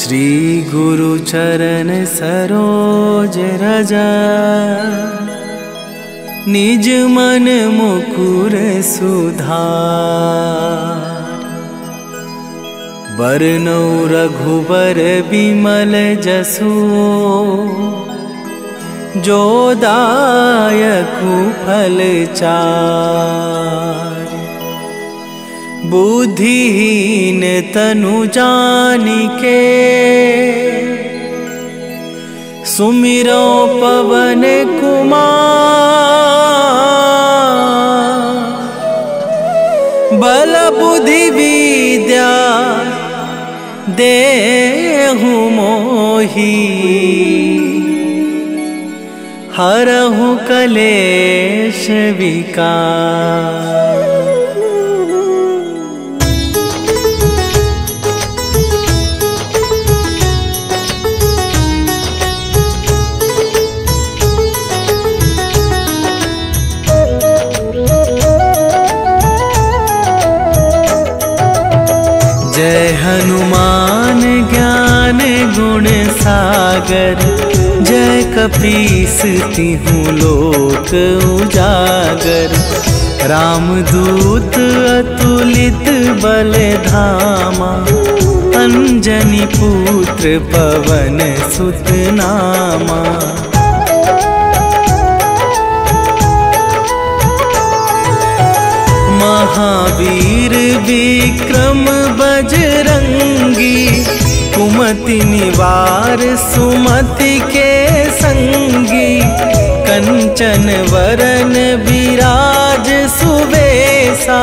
श्री गुरु चरण सरोज रजा, निज मन मुकुर सुधार। बरनौ रघुबर बिमल जसु, जो दायकु फल चार। बुद्धिहीन तनु जानिके, सुमिरो पवन कुमार। बल बुद्धि विद्या देहु मोहि, हरहु कलेश विकार। जय हनुमान ज्ञान गुण सागर, जय कपीस तिहुँ लोक उजागर। रामदूत अतुलित बल धामा, अंजनी पुत्र पवन सुत नामा। महावीर विक्रम बजरंगी, कुमति निवार सुमति के संगी। कंचन वरन विराज सुबेसा,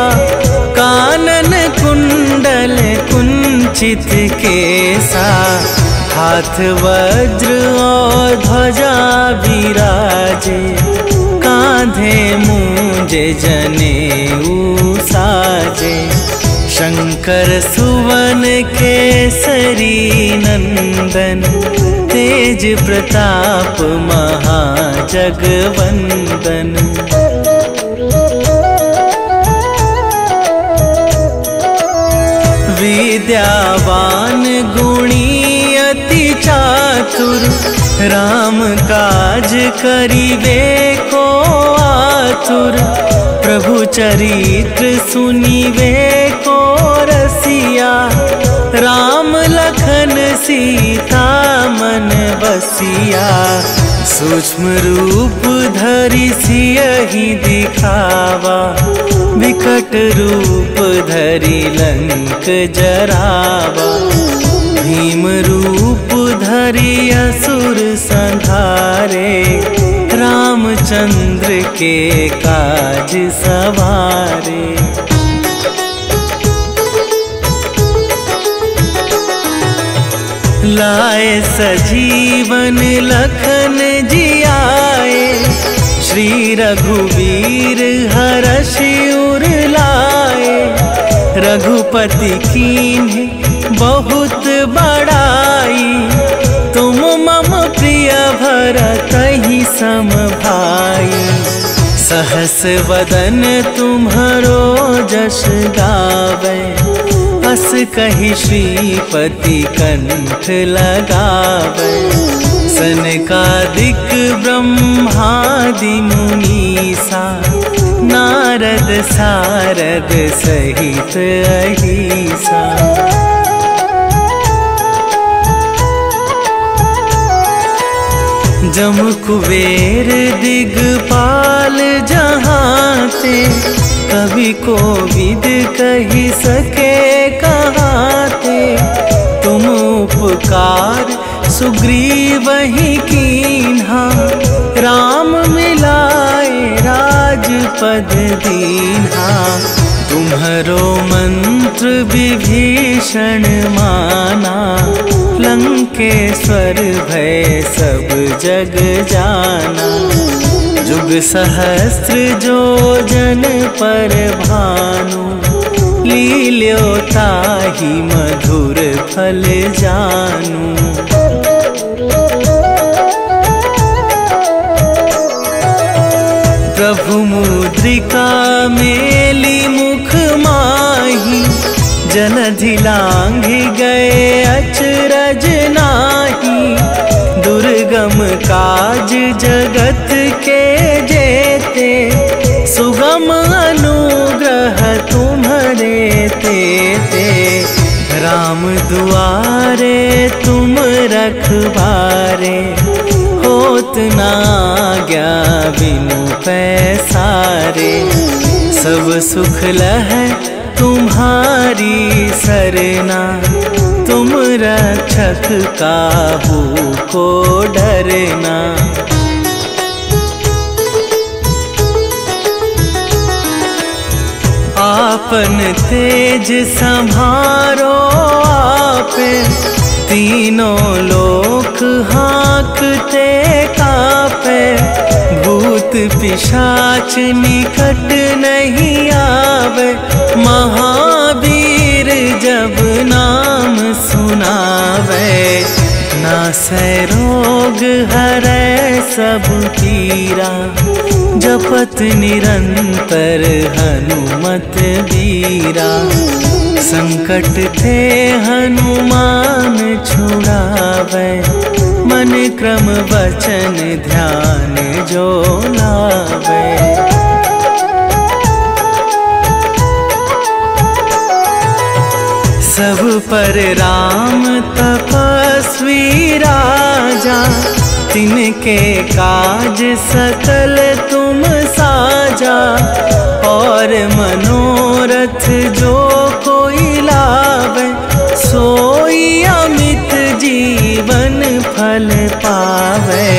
कानन कुंडल कुंचित केसा। हाथ वज्र और ध्वजा विराजे, कांधे मूंजे जनेऊ साजे। शंकर सुवन केसरी नंदन, तेज प्रताप महाजगवंदन। विद्यावान गुणी अति चातुर, राम काज करिबे को आतुर। प्रभु चरित्र सुनिबे को रसिया, राम लखन सीता मन बसिया। सूक्ष्म रूप धरि सियहि दिखावा, विकट रूप धरि लंक जरावा। भीम रूप धरि असुर संहारे, रामचंद्र के काज सवारे। लाए सजीवन लखन जियाए, श्री रघुवीर हरषि उर लाए। रघुपति कीन्हे बहुत बड़ाई, तुम मम प्रिय भरतहि सम भाई। सहस वदन तुम्हरो जस गावे, अस कहि श्रीपति कंठ लगावे। सनकादिक ब्रह्मादि मुनीसा, नारद सारद सहित अहिसा। जम कुबेर दिगपाल जहांते, कवि कोविद कहि सके कहाते। तुम उपकार सुग्रीवहि कीन्हा, राम मिलाए राजपद दीन्हा। तुम्हरो मंत्र विभीषण माना, लंकेश्वर भय सब जग जाना। जुग सहस्त्र जो जन पर भानु, लील्यो ताहि मधुर फल जानू। प्रभु मुद्रिका मेली मुख माहि, जलधि लांघि गए अचरज नाही, दुर्गम काज जगत के जेते, सुगम अनुग्रह तुम्हारे तेते। राम दुआरे तुम रखवारे, होत ना आज्ञा बिनु पैसारे। सब सुख लहै तुम्हारी सरना, तुम रक्षक काहू को डरना। आपन तेज संभारो आपे, तीनों लोक हाँकते कापे। भूत पिशाच निकट नहीं आवे, महावीर जब नाम सुनावे। नासै रोग हरै सब पीरा, जपत निरंतर हनुमत बीरा। संकट ते हनुमान छुड़ावे, मन क्रम वचन ध्यान जो लावे। सब पर राम तपस्वी राजा, तिनके काज सकल तुम साजा। और मनोरथ जो कोई लावे, सोई अमित जीवन फल पावे।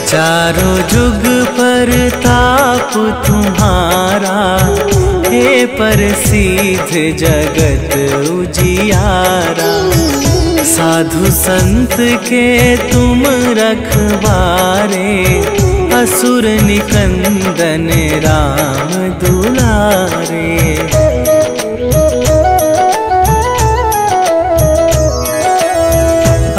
चारों जुग पर ताप तुम्हारा, हे प्रसिद्ध जगत उजियारा। साधु संत के तुम रखवारे, असुर निकंदन राम दुलारे।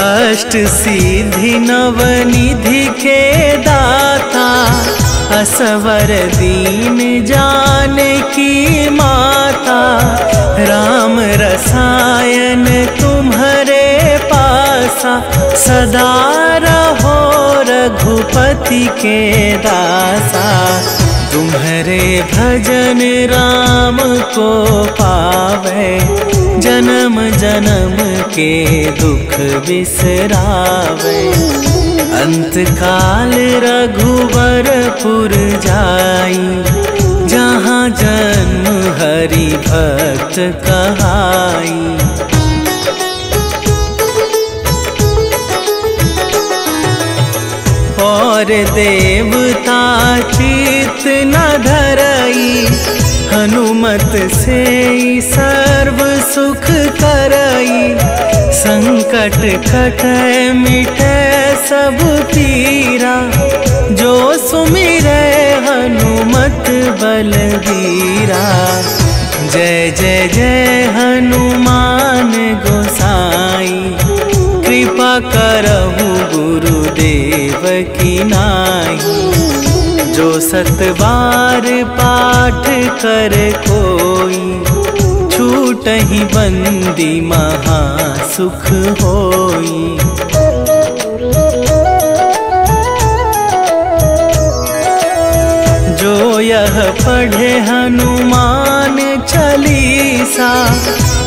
अष्ट सिद्धि नवनिधि के दाता, असवर दीन जानकी माता। राम रसायन तुम्हारे पासा, सदा रहो रघुपति के दासा। तुम्हारे भजन राम को पावे, जन्म जन्म के दुख बिसरावे। अंत काल रघुवरपुर जाई, जहाँ जन्म हरि भक्त कहाई। और देवता चित न धरई, हनुमत से सर्व सुख करई। संकट कटै मिटै सब पीरा, जो सुमिरै हनुमत बलबीरा। जय जय जय हनुमान गोसाई, कृपा करहु गुरुदेव की नाई। जो सत बार पाठ कर कोई, छूटहि बंदी महा सुख होई। जो यह पढ़े हनुमान चालीसा,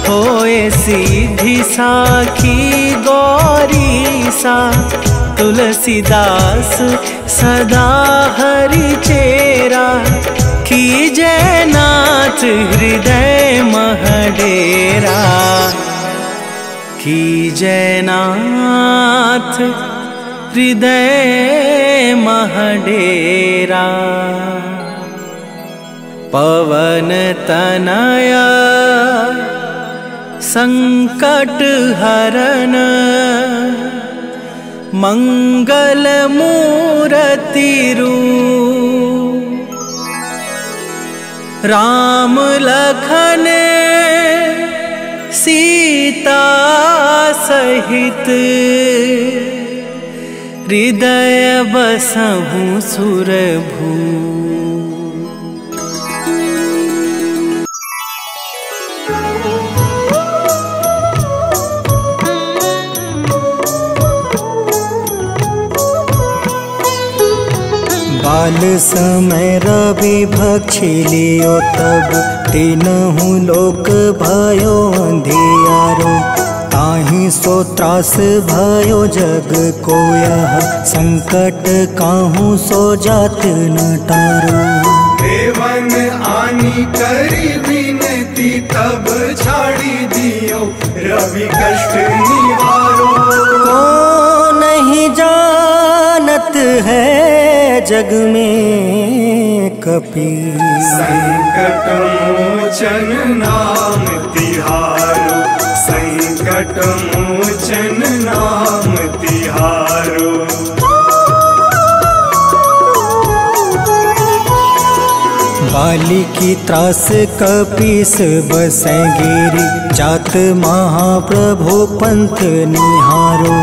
होए सीधी साखी गौरीसा। तुलसीदास सदा हरि चेरा, कीजय नाथ हृदय मह डेरा। कीजय नाथ हृदय मह डेरा। पवन तनया संकट हरन, मंगल मूर्ति रूप। राम लखन सीता सहित, हृदय बसहु सुरभू। काल समय रवि भक्षी लियो तब तीनहु लोक भयो अंधियारो। ताहि सो त्रास भयो जग को यह संकट काहू सो जात न टारो। देवन आनी करी विनती तब छाड़ी दियो रवि कष्ट निवारो। को नहीं जानत है जग में कपि संकट मोचन नाम तिहारो। संकट मोचन नाम तिहारो। बाली की त्रास कपीस बसै गिरी। जात महाप्रभु पंथ निहारो।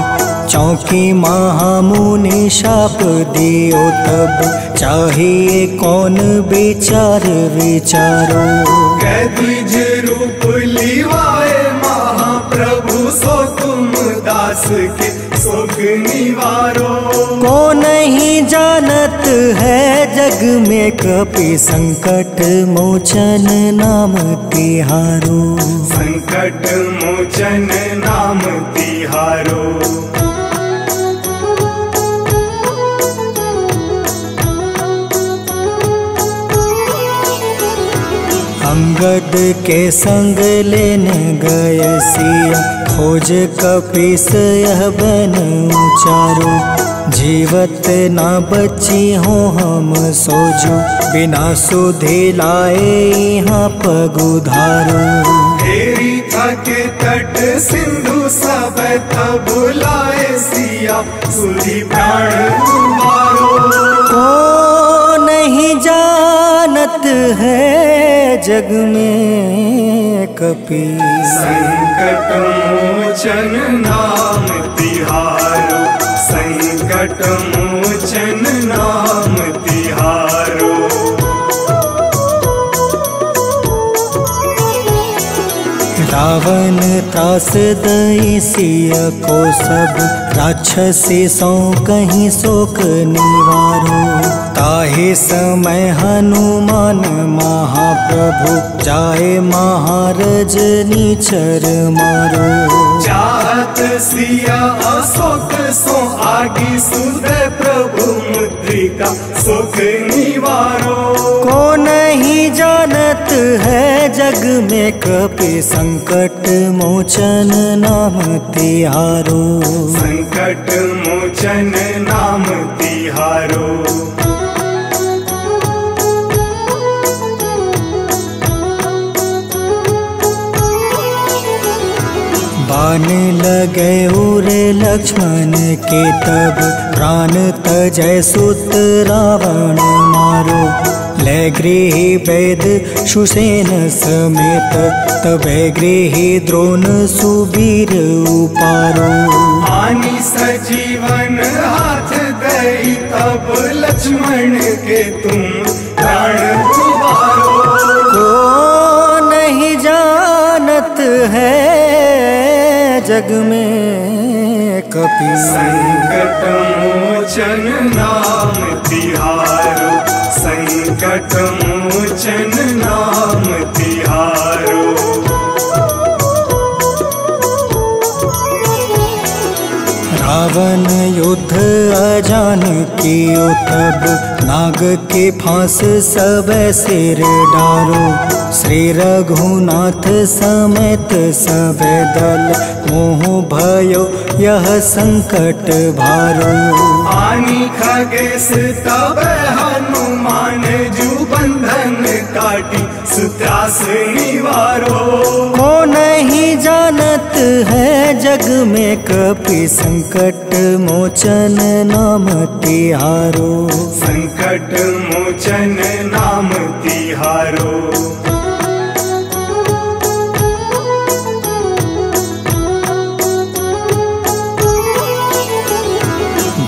चौकी महामुनि शाप दियो तब चाहिए कौन विचार विचारो। कैदिज रूप लिवाए महाप्रभु सो तुम दास के सुख निवारो। को नहीं जानत है जग में कपि संकट मोचन नाम तिहारो। संकट मोचन नाम तिहारो। अंगद के संग लेने गए सिया। खोज कपीस यह बन उचारो। जीवत ना बची हो हम सोजो। बिना सुधे लाए यहाँ पगुधारो। तेरी थके तट सिंधु सब तब बुलाए सिया। सुधी प्राण तुम्हारो। को नहीं जानत है जग में कपि संकट मोचन नाम तिहारो। संकट मोचन नाम तिहारो। रावण त्रास दई सिया को सब। राक्षसी सौ कहीं शोक निवारो। ताहि समय हनुमान महाप्रभु जाए महारज नीचर मारो। चाहत सिया अशोक सो आगी सुदय प्रभु मुद्रिका सुख निवारो। को नहीं जानत है जग में कपि संकट मोचन नाम तिहारो। संकट मोचन नाम तिहारो। बाण लगे उरे लक्ष्मण के तब प्राण तजय सुत रावण मारो। ले गृही वैद सुसेन समेत तबे गृही द्रोण सुबीर उपारो। आनी सजीवन हाथ दई तब लक्ष्मण के तुम प्राण उबारो। को नहीं जानत है जग में कपि संकट मोचन नाम तिहारो। संकट मोचन नाम तिहारो। रावण युद्ध अजान कियो तब नाग के फांस सब सिर डारो। श्री रघुनाथ समेत सब दल मोह भयो यह संकट भारो। आनी खगेश तब हनुमान जू बंधन काटी सुत्रास निवारो। को नहीं जानत है जग में कपि संकट मोचन नाम तिहारो। संकट मोचन नाम तिहारो।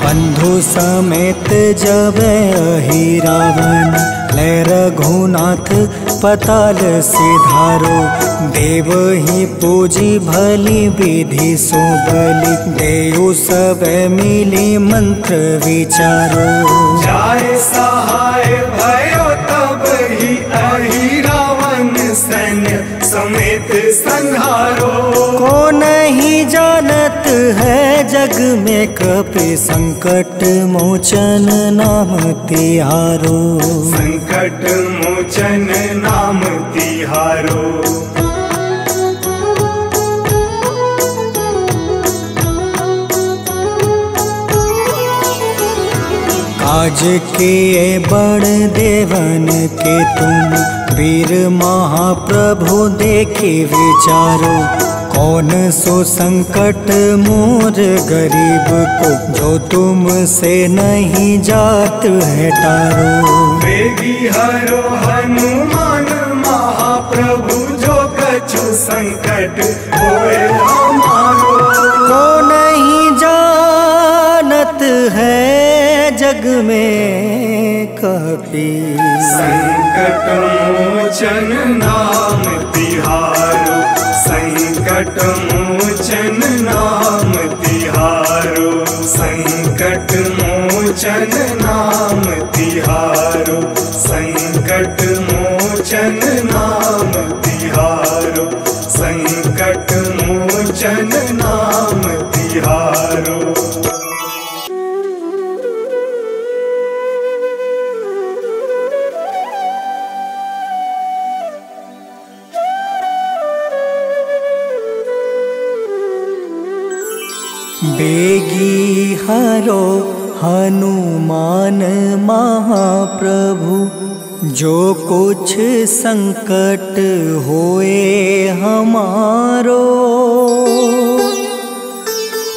बंधु समेत जब अहि रावण ले रघुनाथ अस्पताल सिधारो। देव ही पूजी भली विधि सो बलि, देव सब मिली मंत्र विचारो। जाय सहाय भयो तब ही अहि रावण सैन्य समेत संहारो। को नहीं जानत है जग में कपि संकट मोचन नाम तिहारो। संकट मोचन नाम तिहारो। काज किए बड़ देवन के तुम, वीर महाप्रभु देखी विचारो। कौन सो संकट मोर गरीब को, जो तुमसे नहीं जात है टारो। वेगी हरो हनुमान महाप्रभु, जो कछु संकट होए हमारो। को नहीं जानत है जग में कपि, संकट मोचन नाम तिहारो। संकट मोचन नाम तिहारो। संकट मोचन नाम तिहारो। संकट मोचन नाम तिहारो। संकट मोचन नाम तिहारो। बेगी हरो हनुमान महाप्रभु, जो कुछ संकट होए हमारो।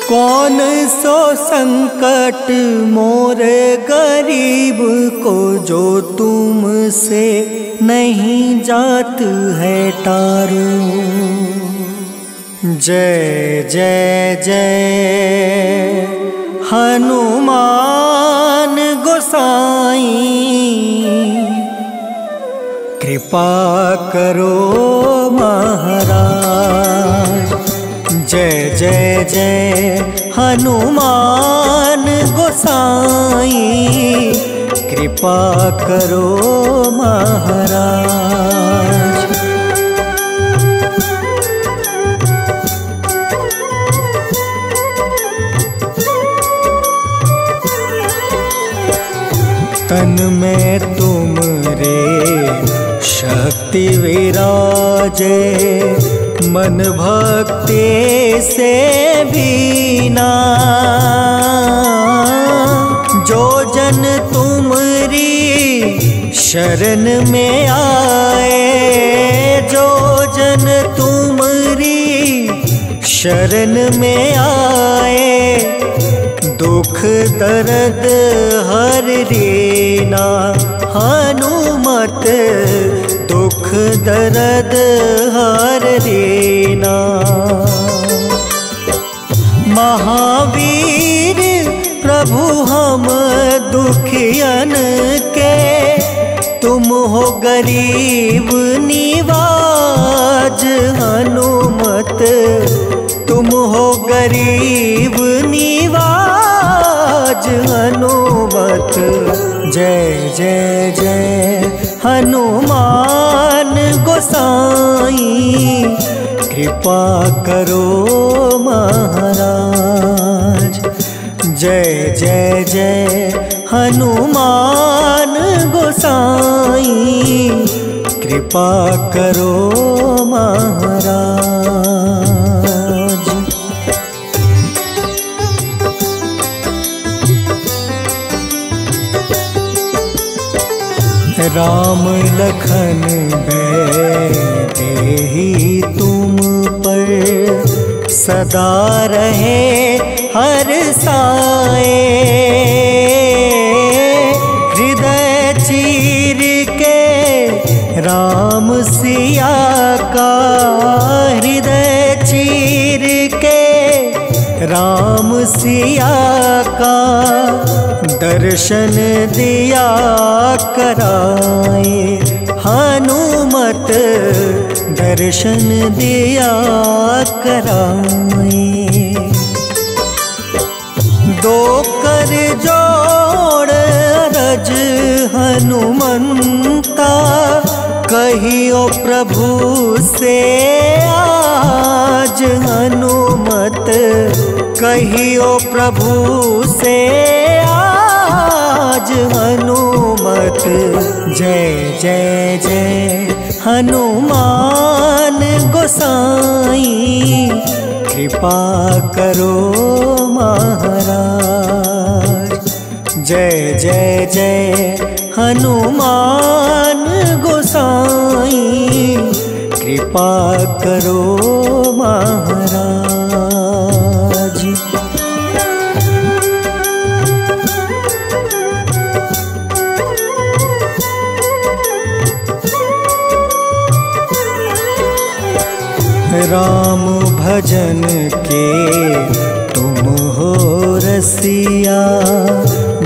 कौन सो संकट मोर गरीब को, जो तुमसे नहीं जात है टारो। जय जय जय हनुमान गोसाई, कृपा करो महाराज। जय जय जय हनुमान गोसाई, कृपा करो महाराज। तन में तुमरे शक्ति विराजे, मन भक्ति से बीना। जो जन तुमरी शरण में आए, जो जन तुमरी शरण में आए, दुख दर्द हर रीना। हनुमत दुख दर्द हर रीना। महावीर प्रभु हम दुखियन के, तुम हो गरीब निवाज। हनुमत तुम हो गरीब निवाज। हनुमत जय जय जय हनुमान गोसाई, कृपा करो महाराज। जय जय जय हनुमान गोसाई, कृपा करो महाराज। राम लखन देहि तुम पर, सदा रहे हर साए। हृदय चीर के राम सिया का, हृदय चीर के राम सिया का, दर्शन दिया कराए। हनुमत हनुमत दर्शन दिया कराए। दो कर जोड़ रज हनुमंता, कहियो प्रभु से आज हनुमत, कहियो प्रभु से आज हनुमत। जय जय जय हनुमान गोसाई, कृपा करो महाराज। जय जय जय हनुमान गोसाई, कृपा करो महाराज। राम भजन के तुम हो रसिया,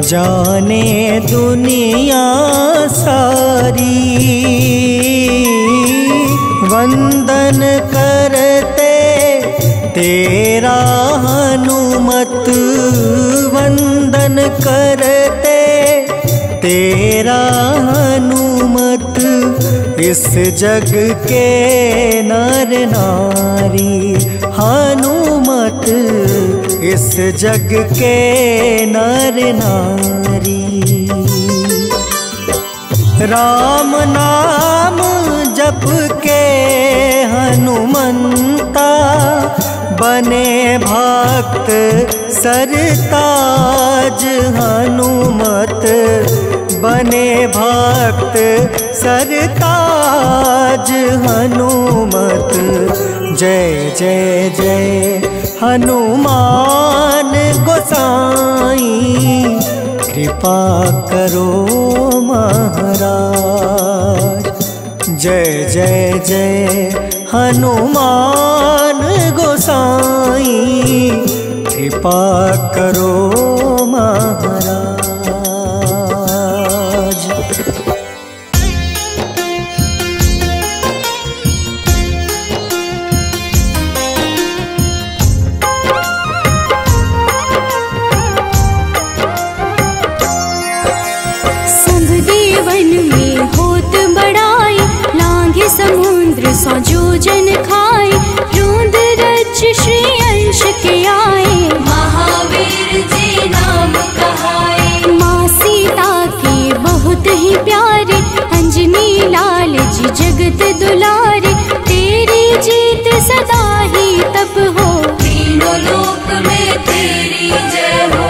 जाने दुनिया सारी। वंदन करते तेरा हनुमत, वंदन करते तेरा हनुमत। इस जग के नर नारी हनुमत, इस जग के नर नारी। राम नाम जप के हनुमंता, बने भक्त सरताज हनुमत, बने भक्त सरताज हनुमत। जय जय जय हनुमान गोसाई, कृपा करो महाराज। जय जय जय हनुमान गोसाई, कृपा करो महाराज। समुद्र सौ जोजन खाए, रूंद रज श्री अंश के आए। महावीर जी नाम कहाए, माँ सीता के बहुत ही प्यारे, अंजनी लाल जी जगत दुलारे। तेरी जीत सदा ही तब हो, तीनों लोक में तेरी जय हो।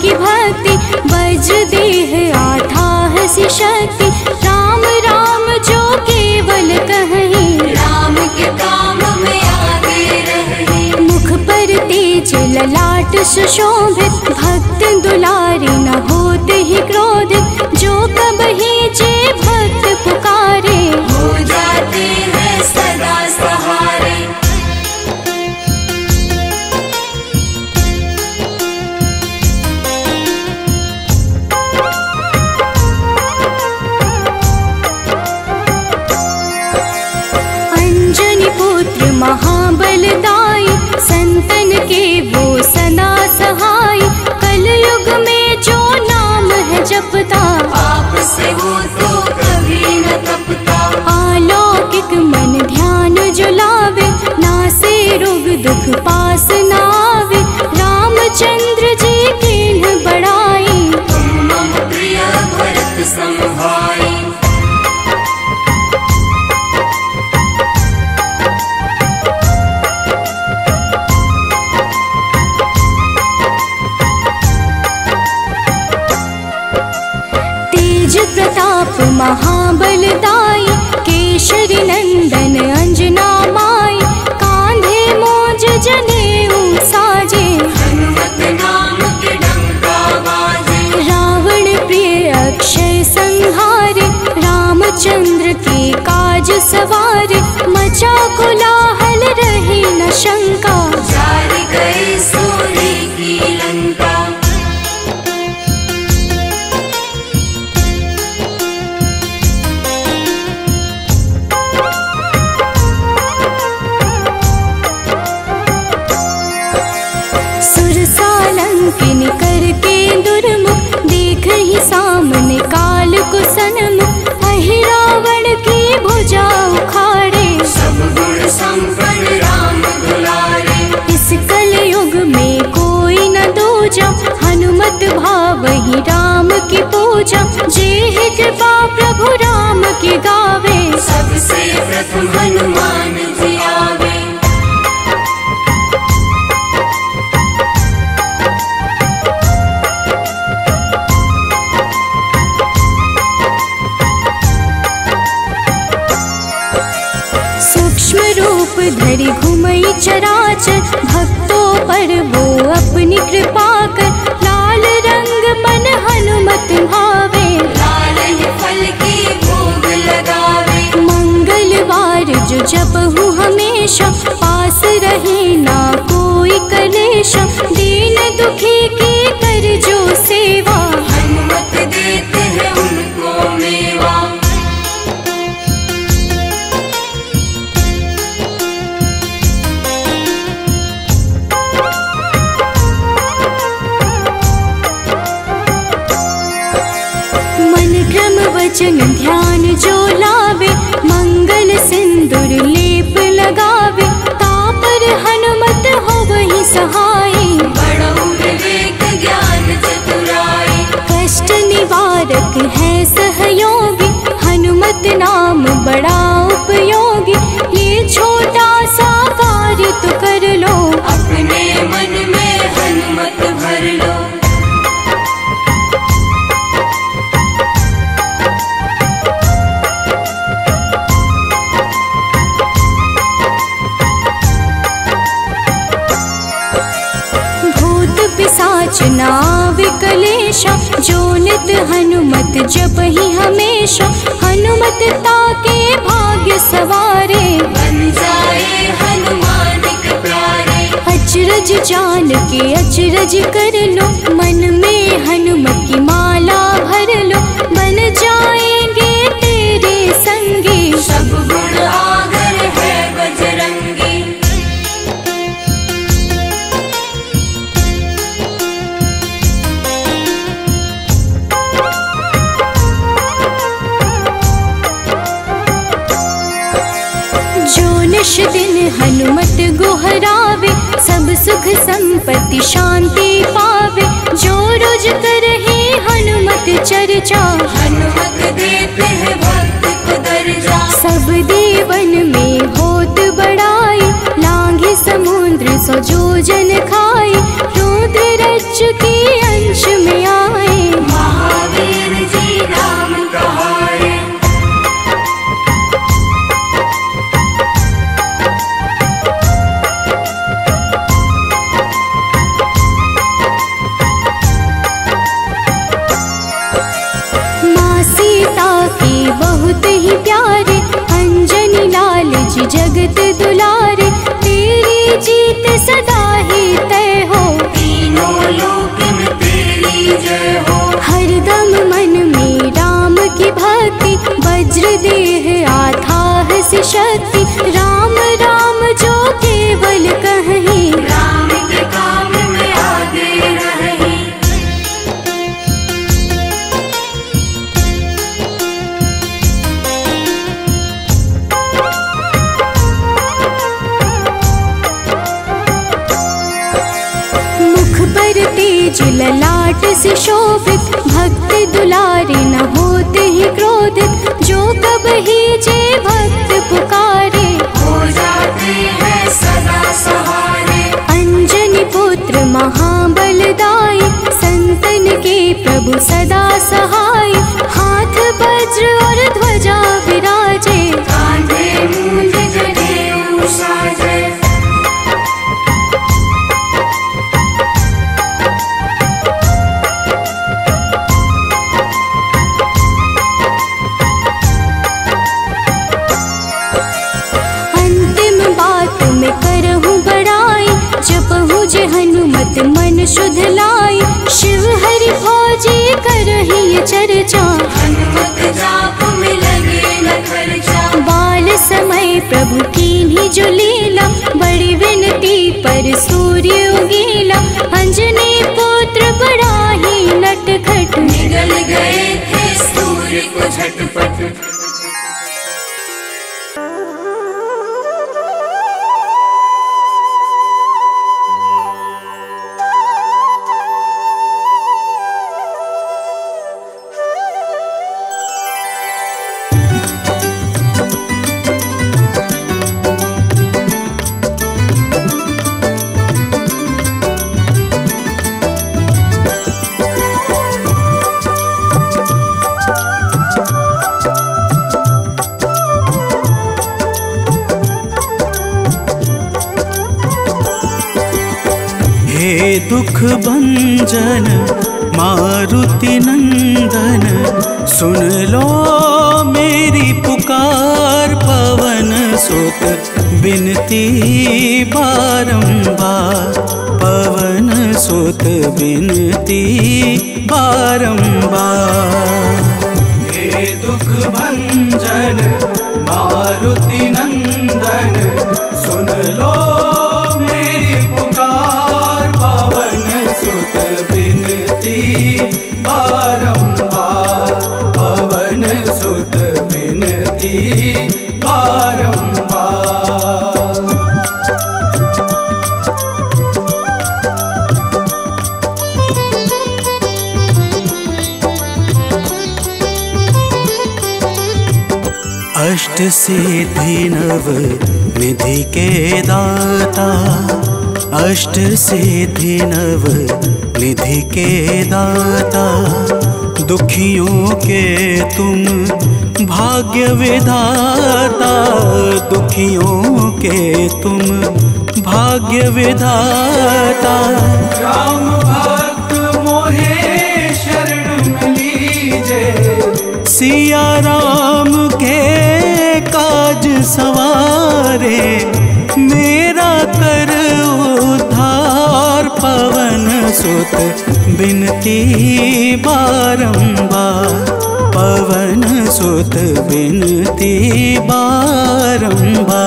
की भक्ति बज देह आथाह सी शक्ति, राम राम जो केवल कहें, राम के काम में आगे रहे। मुख पर तेज ललाट सुशोभित, भक्त दुलारे न होते ही क्रोधित। जो कबहि जे भक्त पुकारे, हो जाते हैं सदा सहारे। महाबलदाई, संतन के वो सदा सहाय। कलयुग में जो नाम है जपता, पाप से वो तो कभी न तपता। अलौकिक मन ध्यान जो लावे, नासे रोग दुख पास न आवे। रामचंद्र जी कीन्ह बड़ाई, तुम मम प्रिय भरत संभाई। प्रताप रूप धरि घुमई चराचर, भक्तों पर वो अपनी कृपा कर। लाल रंग मन हनुमत भावे, लाल ही फल की भोग लगावे। मंगलवार जो जपहु हमेशा, पास रहे ना कोई कलेश। दीन दुखी की कर जो सेवा, हनुमत देते हैं उनको मेवा। वचन ध्यान जो लावे, मंगल सिंदूर लेप लगावे। तापर हनुमत हो वही सहाय, बड़ो विवेक ज्ञान चतुराई। कष्ट निवारक है सहयोगी, हनुमत नाम बड़ा उपयोगी। ये छोटा सा कार्य तो कर लो, अपने मन में हनुमत भर लो। नाव कलेशा, जो नित हनुमत जप ही हमेशा। हनुमत ताके भाग्य सवारे, बन जाए हनुमान के प्यारे। अचरज जान के अचरज कर लो, मन में हनुमत की माला भर लो। बन जाएंगे तेरे संगी, सब गुण आगर है बजरंगी। निश दिन हनुमत गोहरावे, सब सुख संपत्ति शांति पावे। जो रोज करहे हनुमत चर्चा, हनुमत देते हैं भक्त को दर्जा। सब देवन में होत बड़ाई, लांघे समुद्र सो जोजन खाए। रुद्र रज के अंश में आए, महावीर जी नाम कहाए। बहुत ही प्यारे, अंजनी लाल जी जगत दुलारे। तेरी जीत सदा ही तय हो, तीनों लोक में तेरी जय हो। हरदम मन में राम की भक्ति, वज्र देह आधार से शक्ति। राम राम जो केवल कहीं, राम के काम में आगे रही। तेज ललाट से शोभित, भक्त दुलारे न होते ही क्रोधित। जो कब ही जे भक्त पुकारे, हो जाते हैं सदा सहारे। अंजनी पुत्र महाबलदाई, संतन के प्रभु सदा सहाय। हाथ वज्र और ध्वजा विराजे, कांधे मूंज जनेऊ साजे। जे हनुमत मन शुद्ध लाई, शिव हरि भोजे करहि ये चर्चा। हनुमत जाप में लगे न खर्चा, बाल समय प्रभु कीन्ही जो लीला। बड़ी विनती पर सूर्य उगेला, अंजनी पुत्र बड़ा ही नटखट। निगल गए थे सूर्य को झटपट। दुख भंजन मारुति नंदन, सुन लो मेरी पुकार। पवन सुत बिनती बारंबार, पवन सुत बिनती बारंबार। हे दुख भंजन मारुति नंदन, सुन लो मेरी पुकार। पवन सुत बिनती बारंबार, पवन सुत बिनती बारंबार। अष्ट सिद्धि नव निधि के दाता, अष्ट सिद्धि नव निधि के दाता। दुखियों के तुम भाग्य विधाता, दुखियों के तुम भाग्य विधाता। राम भक्त मोहे शरण लीजे, सिया राम के काज सवारे। मेरा कर उद्धार, पवन सुत बिनती बारंबार, पवन सुत बिनती बारंबार।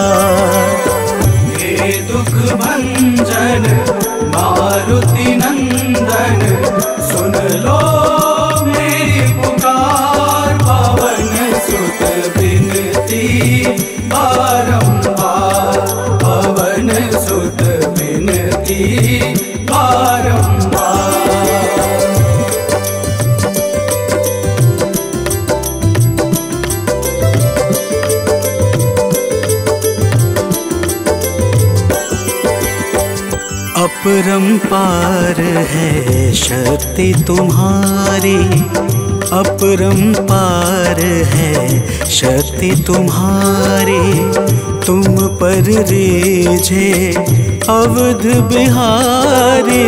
हे दुख भंजन मारुति नंदन, सुन लो मेरी पुकार। पवन सुत बिनती बारंबार, पवन सुत बिनती बारंबार। अपरंपार है शक्ति तुम्हारी, अपरंपार है शक्ति तुम्हारी। तुम पर रीझे अवध बिहारी,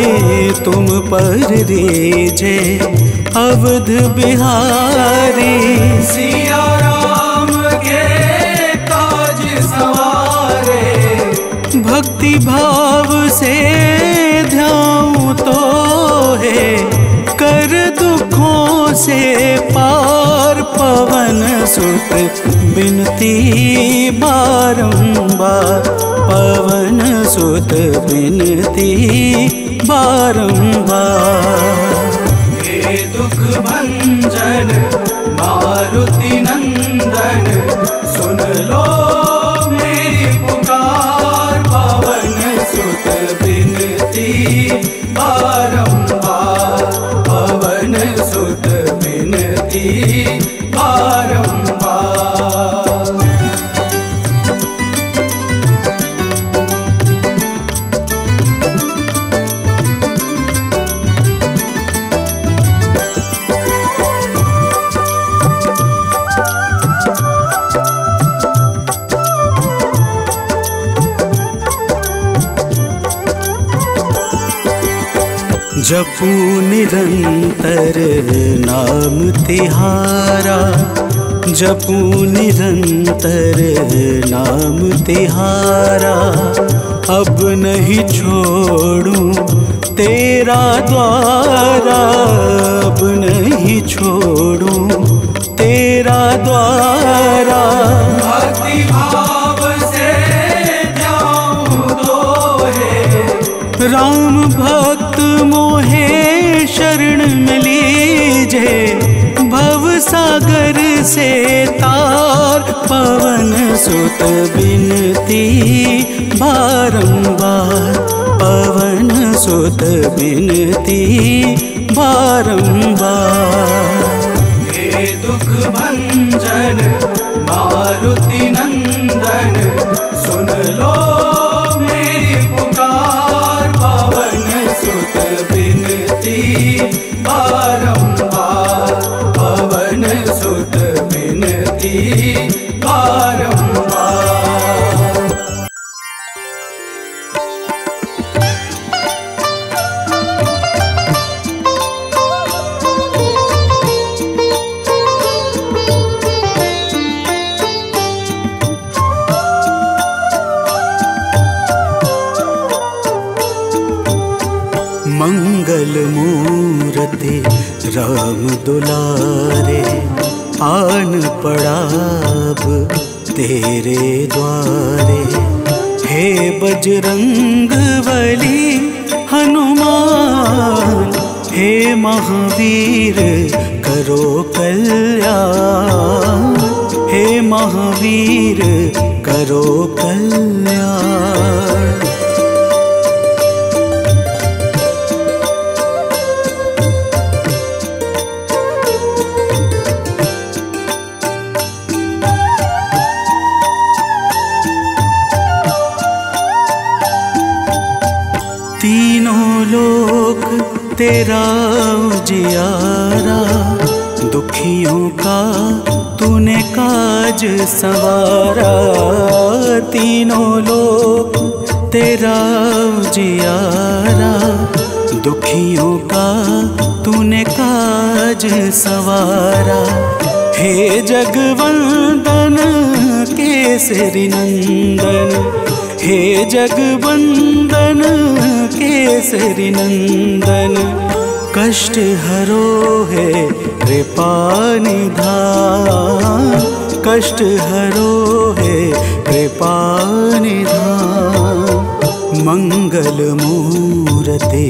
तुम पर रीझे अवध बिहारी। सिया राम के काज सवारे, भक्ति भाव से ध्याऊं तो है कर दुखों से पार। पवन सुत बिनती बारंबार, पवन सुत बिनती बारंबार। हे दुख भंजन मारुति नंदन, सुन लो मेरी पुकार। पवन सुत बिनती बारंबार, पवन सुत बिनती बारंबार। जपू निरंतर नाम तिहारा, जपू निरंतर नाम तिहारा। अब नहीं छोड़ूं तेरा द्वारा, अब नहीं छोड़ूं तेरा द्वारा। भक्ति भाव से ध्याऊं तो है राम भक्त मोहे शरण में लीजे। भव सागर से तार, पवन सुत बिनती बारंबार, पवन सुत बिनती बारंबार। हे दुख भंजन मारुति नंदन, सुन लो मेरी पुकार। पवन सुत बिनती बारंबार, पवन सुत बिनती बारंबार। मंगल मूर्ति राम दुलारे, आन पड़ा अब तेरे द्वारे। हे बजरंग बली हनुमान, हे महावीर करो कल्याण, हे महावीर करो कल्याण। तीनों लोक तेरा उजियारा, दुखियों का तूने काज संवारा। तीनों लोक तेरा उजियारा, दुखियों का तूने काज संवारा। हे जगवंदन केसरी नंदन, हे जगवंदन केसरी नंदन। कष्ट हरो है कृपा निधान, कष्ट हरो है कृपा निधान। मंगल मूर्ति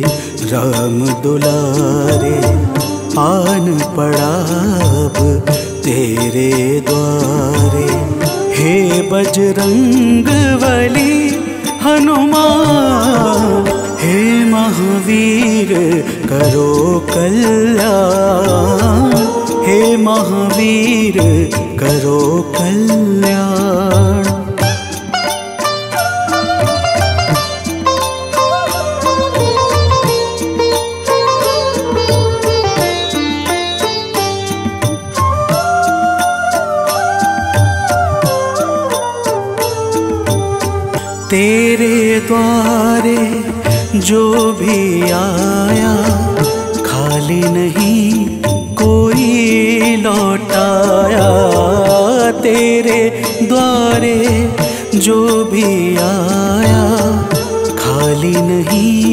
राम दुलारे, आन पड़ा अब तेरे द्वारे। हे बजरंग बली हनुमान, हे महावीर करो कल्याण, हे महावीर करो कल्याण। तेरे द्वारे जो भी आया, खाली नहीं कोई लौटाया। तेरे द्वारे जो भी आया, खाली नहीं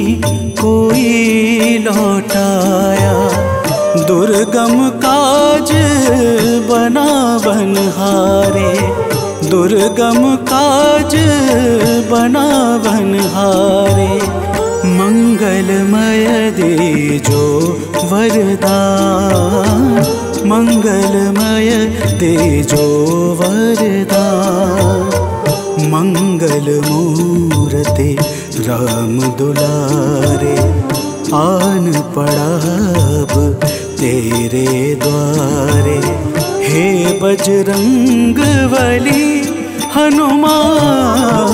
कोई लौटाया। दुर्गम काज बना बनहारे, दुर्गम काज बना बनहारे। मंगलमय दे जो वरदान, मंगलमय दे जो वरदान। मंगल मूर्ति राम दुलारे, आन पड़ा अब तेरे द्वारे। हे बजरंग बली हनुमान,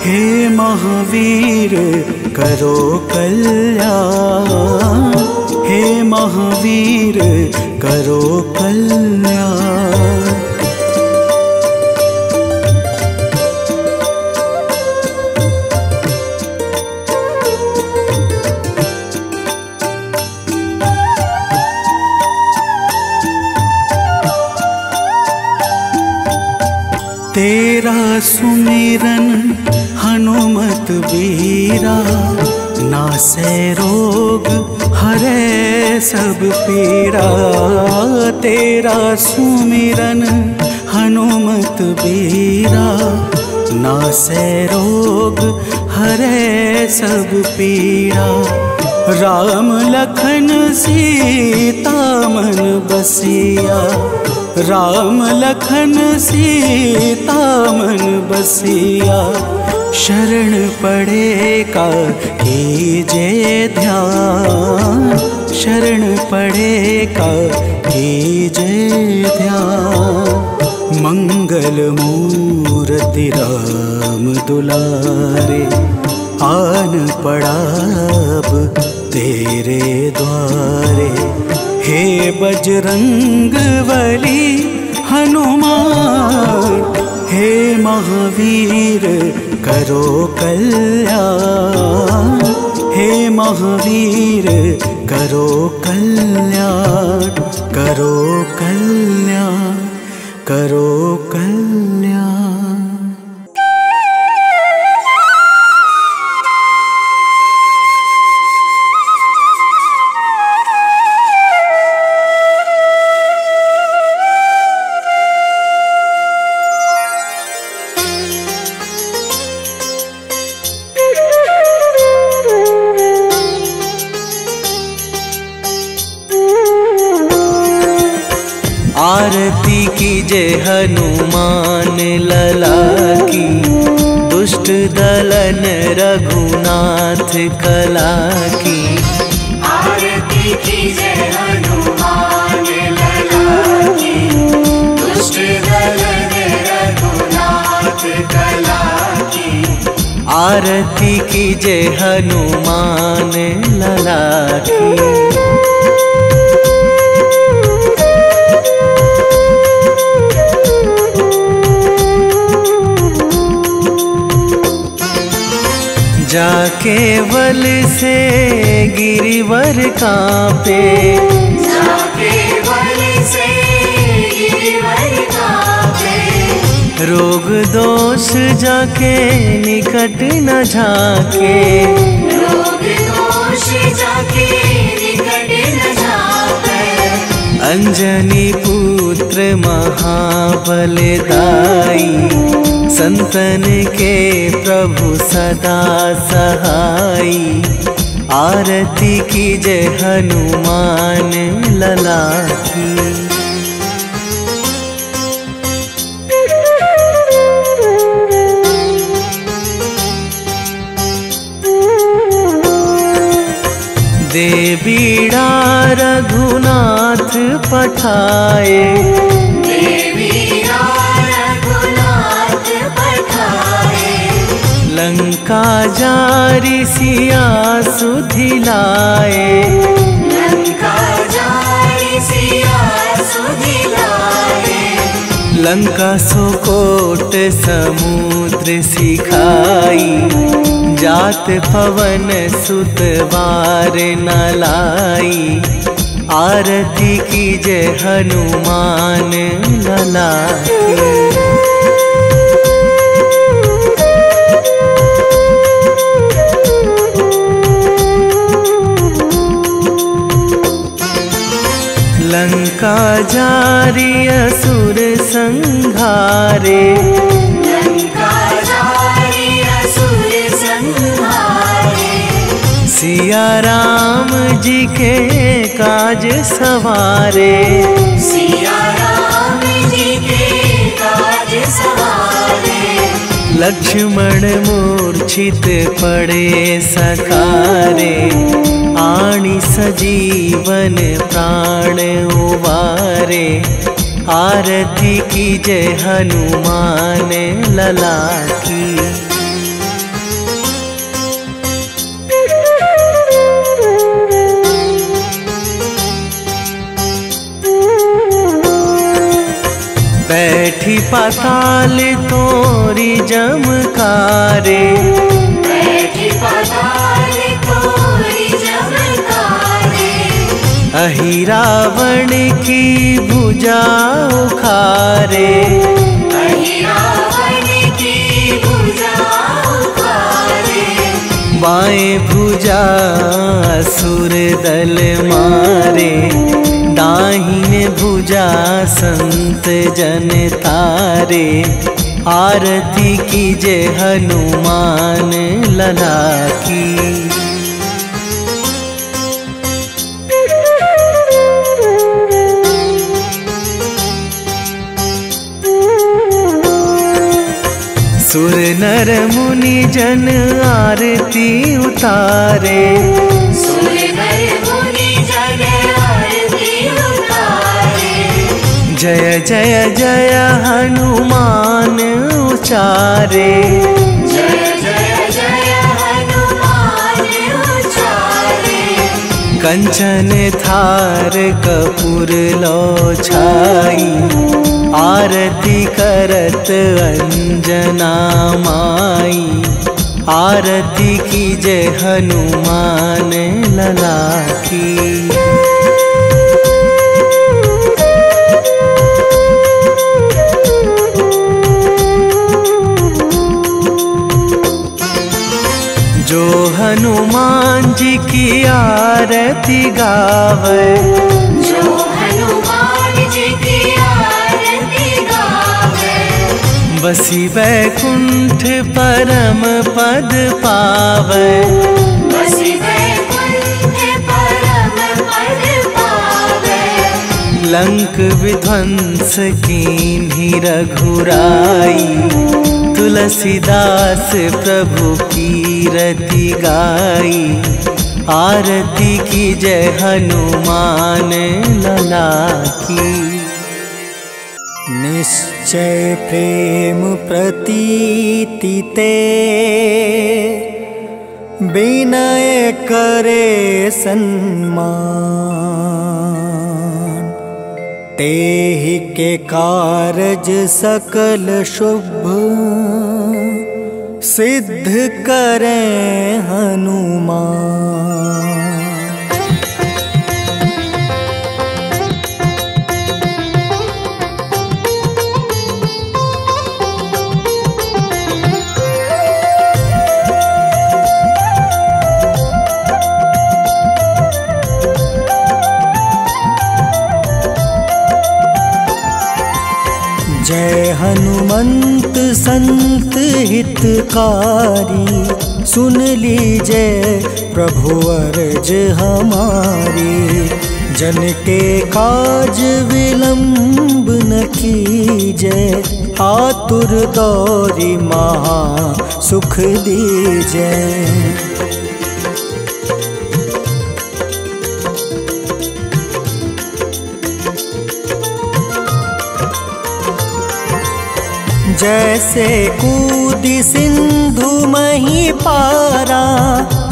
हे महावीर करो कल्याण, हे महावीर करो कल्याण। तेरा सुमिरन हनुमत बीरा, नासै रोग हरै सब पीरा। तेरा सुमिरन हनुमत बीरा, नासै रोग हरै सब पीरा। राम लखन सीता मन बसिया, राम लखन सीता मन बसिया। शरण पड़े का कीजे ध्यान, शरण पड़े का कीजे ध्यान। मंगल मूर्ति राम दुलारे, आन पड़ा अब तेरे द्वारे। हे बजरंग बली हनुमान, हे महावीर करो कल्याण, हे महावीर करो कल्याण, करो कल्याण, करो कल्याण। आरती कीजय हनुमान लला की, दुष्ट दलन रघुनाथ कला की। आरती कीजय हनुमान लला की, दुष्ट दलन रघुनाथ कला की। आरती कीजय हनुमान लला की। जाके बल से गिरिवर कांपे, जाके बल से गिरिवर कांपे। रोग दोष जाके निकट न झाके, रोग दोष जाके निकट न झाके। अंजनी पुत्र महाबलदाई, संतन के प्रभु सदा सहाई। आरती कीजय हनुमान लला की। दे बीड़ा रघुनाथ पठाए, लंका जारी सिया सुधिलाए, लंका जारी सिया सुधिलाए। लंका सुकोट समुद्र सिखाई, जात पवन सुत बार न लाई। आरती कीजय हनुमान लला की। लंका जारी असुर संहारे, लंका जारी असुर संहारे। सिया राम जी के काज सवारे, सिया राम जी के काज सवारे। लक्ष्मण मूर्छित पड़े सकारे, आणी सजीवन प्राण उबारे। आरती कीजय हनुमान लला की। बैठी पाताल तोरी जमकारे, बैठी पाताल तोरी जमकारे। अहि रावण की भुजा उखारे, अहि रावण की भुजा उखारे। बाएं भुजा असुर दल मारे, दाहिने भुजा संत जन तारे। आरती कीजय हनुमान लला की। सुर नर मुनि जन आरती उतारे, सुर नर मुनि जन आरती उतारे। जय जय जय हनुमान उचारे, जय जय जय हनुमान उचारे। कंचन थार कपूर लो छाई, आरती करत अंजना माई। आरती कीजय हनुमान लला की। जो हनुमान जी की आरती गावे, जो हनुमान जी की आरती गावे। बसी वैकुंठ परम पद पावे, बसी वैकुंठ परम पद पावे। लंक विध्वंस कीन्ही रघुराई, तुलसीदास प्रभु कीरति गाई। आरती की जय हनुमान लला की। निश्चय प्रेम प्रतीति ते, विनय करे सन्मान। तेहि के कारज सकल शुभ, सिद्ध करें हनुमान। जय हनुमंत संत हितकारी, सुन लीजिए प्रभु अर्ज हमारी। जन के काज विलंब न कीजिए, आतुर दौरी महा सुख दीजिए। जैसे कूदी सिंधु मही पारा,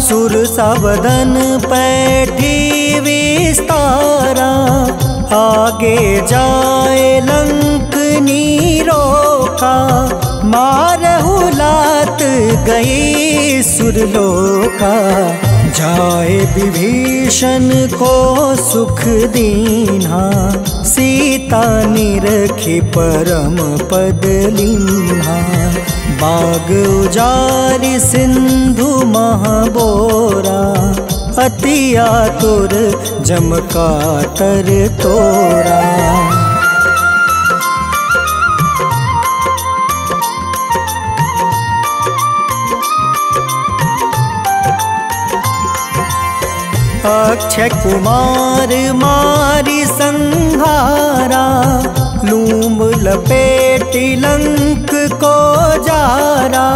सुर सबदन पैठी विस्तारा। आगे जाए लंक नीरोका, मारहु लात गई सुरलोका। जाए विभीषण को सुख दीन्हा, सीता निरखी परम पद लीन्हा। बाग उजारि सिंधु महाबोरा, अति आतुर जम कातर तोरा। अक्षय कुमार मारी संहारा, लूम लपेटी लंक को जारा।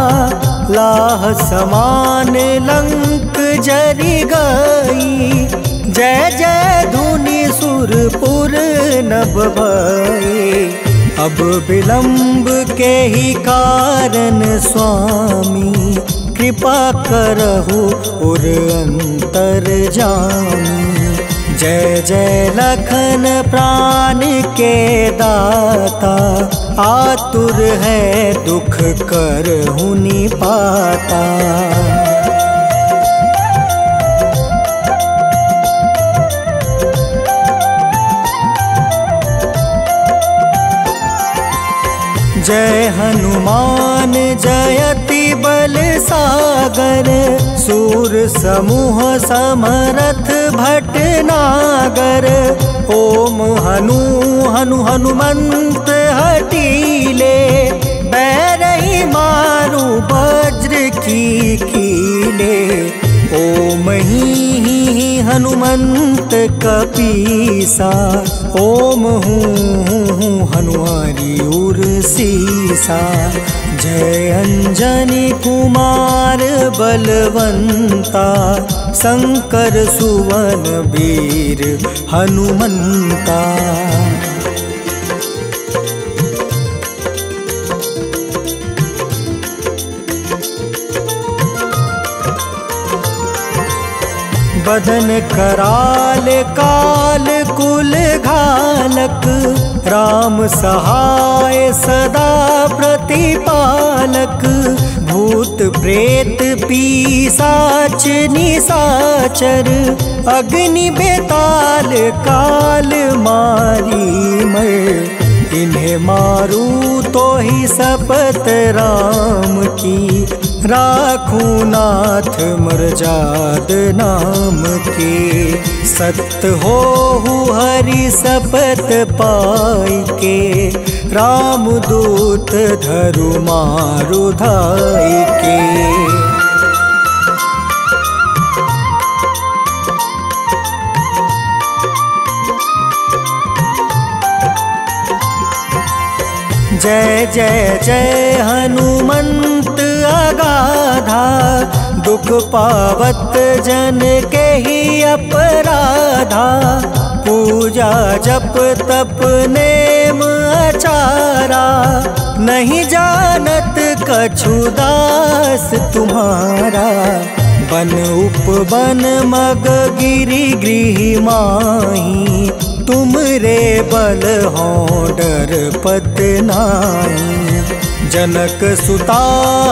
लाह समान लंक जरि गई, जय जय धुनि सुरपुर नभ भई। अब विलंब के ही कारण स्वामी, कृपा करहु उर अंतर जामी। जय जय लखन प्राण के दाता, आतुर है दुख करहु निपाता। जय हनुमान जयति बल सागर, सूर समूह समरथ भटनागर। ओम हनु हनु हनुमंत हटीले, बैरही मारू वज्र की कीले। ओम ही हनुमंत कपीसा, ओम हूँ हनुमारी उर सीसा। जय अंजनी कुमार बलवंता, शंकर सुवन वीर हनुमंता। बदन कराल काल कुल घालक, राम सहाय सदा प्रतिपालक। भूत प्रेत पिशाच निशाचर, अग्नि बेताल काल मारी मर। इन्हें मारू तो ही शपथ राम की, राखूं नाथ मर्जाद नाम के। सत्य हो हरि शपथ पाई के, राम दूत धरु मारु धाई के। जय जय हनुमंत अगाधा, दुख पावत जन के ही अपराधा। पूजा जप तप नेम आचारा, नहीं जानत कछु दास तुम्हारा। बन उपवन मग गिरि गृह माही, तुम रे बल हो डर पत नाई। जनक सुता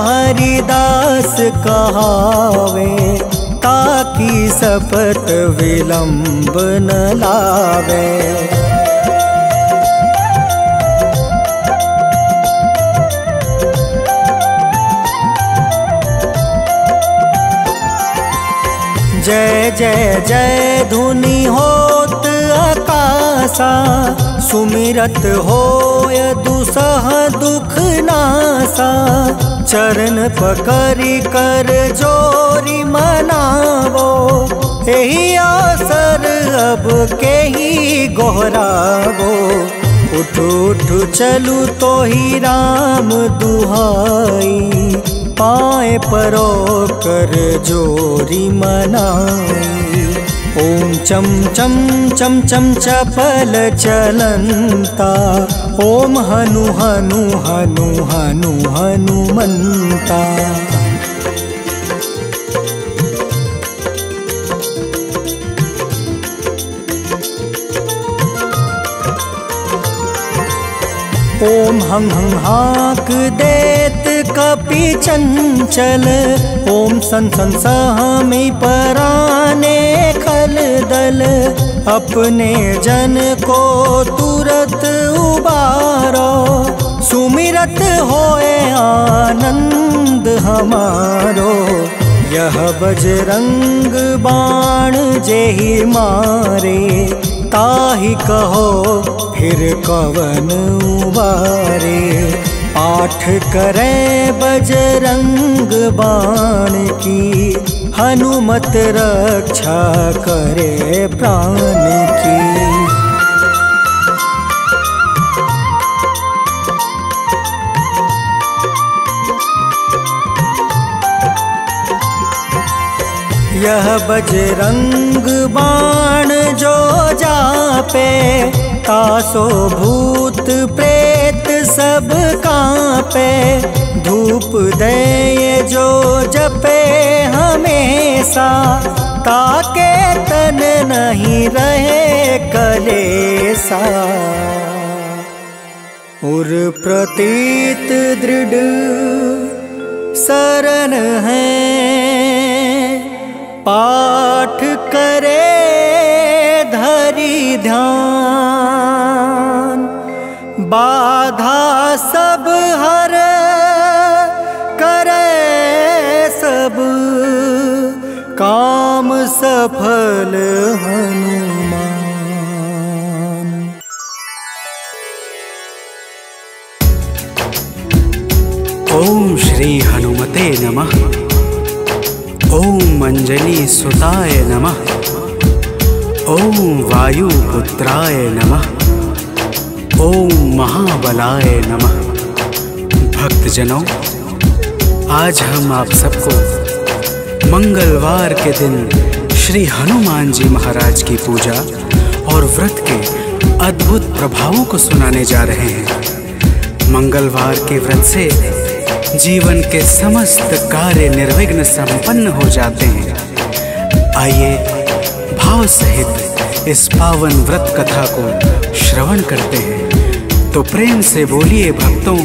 हरिदास कहावे, ताकि सपत विलंब न लावे। जय जय जय धुनि होत आकाशा, सुमिरत होय दुसह दुख नासा। चरण पकड़ि कर जोरी मनावो, एही अवसर अब के ही गोहरावो। उठ उठ चलू तो ही राम दुहाई, पाए परो कर जोरी मनाई। ओम चम चम चम चम चपल चलंता, ओम हनु हनु हनु हनु हनुमंता। ओम हं हं हाक देत कपि चंचल, ओम सन सन सहमी पराने खल दल। अपने जन को तुरत उबारो, सुमिरत होए आनंद हमारो। यह बजरंग बाण जेहि मारे, ताहि कहो फिर कवन उबारे। पाठ करें बजरंग बाण की, हनुमत रक्षा करे प्राण की। यह बजरंग बाण जो जापे, तासो भूत प्रेत सब कांपे। धूप दे जो जपे हमेशा, ताके तन नहीं रहे कलेसा। उर प्रतीत दृढ़ शरण है, पाठ करे धरि ध्यान। बाधा सब हर करे सब, काम सफल हनुमान। ओम श्री हनुमते नमः। ओम अंजनी सुताय नमः। ओम वायुपुत्राय नमः। ओम महाबलाय नमः। भक्तजनों, आज हम आप सबको मंगलवार के दिन श्री हनुमान जी महाराज की पूजा और व्रत के अद्भुत प्रभावों को सुनाने जा रहे हैं। मंगलवार के व्रत से जीवन के समस्त कार्य निर्विघ्न संपन्न हो जाते हैं। आइए भाव सहित इस पावन व्रत कथा को श्रवण करते हैं। तो प्रेम से बोलिए भक्तों,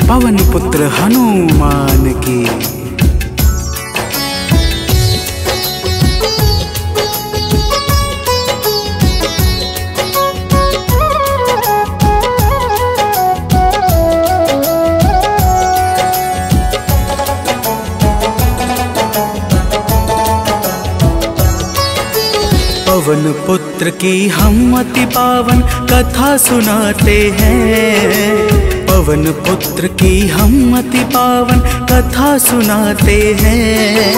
पवन पुत्र हनुमान की। पवन पुत्र की हम अति पावन कथा सुनाते हैं। पवन पुत्र की हम अति पावन कथा सुनाते हैं।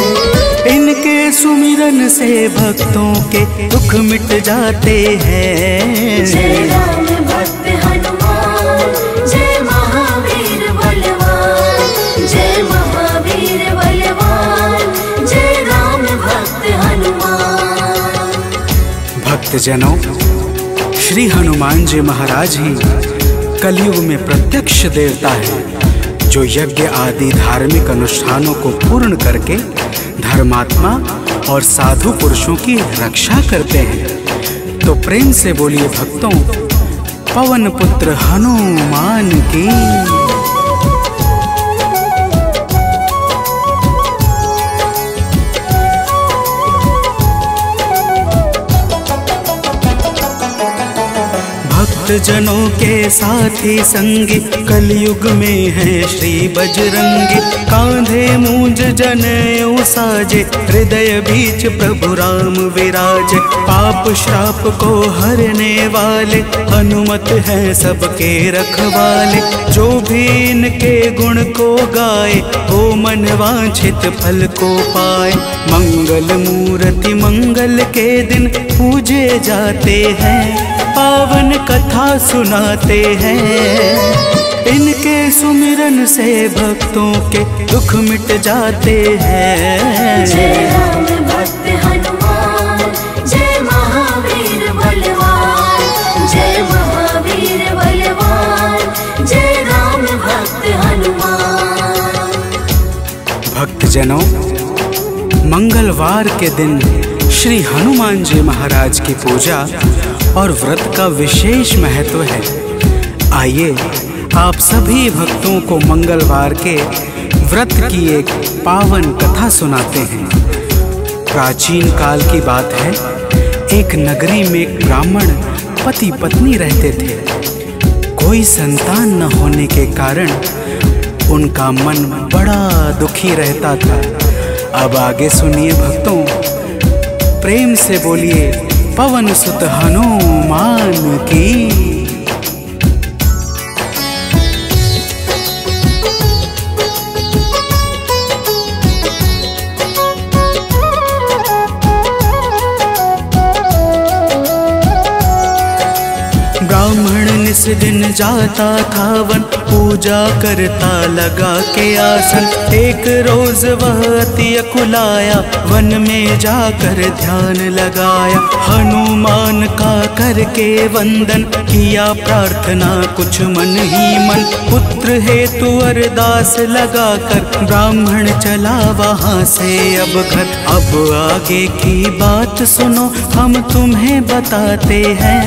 इनके सुमिरन से भक्तों के दुख मिट जाते हैं। जय राम भक्त हनुमान, जय महावीर भक्तजनों, श्री हनुमान जी महाराज ही कलयुग में प्रत्यक्ष देवता है, जो यज्ञ आदि धार्मिक अनुष्ठानों को पूर्ण करके धर्मात्मा और साधु पुरुषों की रक्षा करते हैं। तो प्रेम से बोलिए भक्तों, पवन पुत्र हनुमान की। जनों के साथी संगी कलयुग में है श्री बजरंगी। कांधे मूंज जनेऊ साजे, हृदय बीच प्रभु राम विराजे। पाप श्राप को हरने वाले, हनुमत है सबके रखवाले। जो भी इनके गुण को गाए, वो मन वांछित फल को पाए। मंगल मूर्ति मंगल के दिन पूजे जाते हैं, पावन कथा सुनाते हैं। इनके सुमिरन से भक्तों के दुख मिट जाते हैं। जय राम भक्त हनुमान, जय महावीर बलवान, जय महावीर बलवान, जय राम भक्त हनुमान। भक्तजनों, मंगलवार के दिन श्री हनुमान जी महाराज की पूजा और व्रत का विशेष महत्व है। आइए आप सभी भक्तों को मंगलवार के व्रत की एक पावन कथा सुनाते हैं। प्राचीन काल की बात है, एक नगरी में एक ब्राह्मण पति पत्नी रहते थे। कोई संतान न होने के कारण उनका मन बड़ा दुखी रहता था। अब आगे सुनिए भक्तों, प्रेम से बोलिए पवन सुत हनुमान की। ब्राह्मण निस दिन जाता था वन, पूजा करता लगा के आसन। एक रोज वह अति अकुलाया, वन में जाकर ध्यान लगाया। हनुमान का करके वंदन, किया प्रार्थना कुछ मन ही मन। पुत्र हेतु अरदास लगाकर, ब्राह्मण चला वहाँ से अब घर। अब आगे की बात सुनो, हम तुम्हें बताते हैं,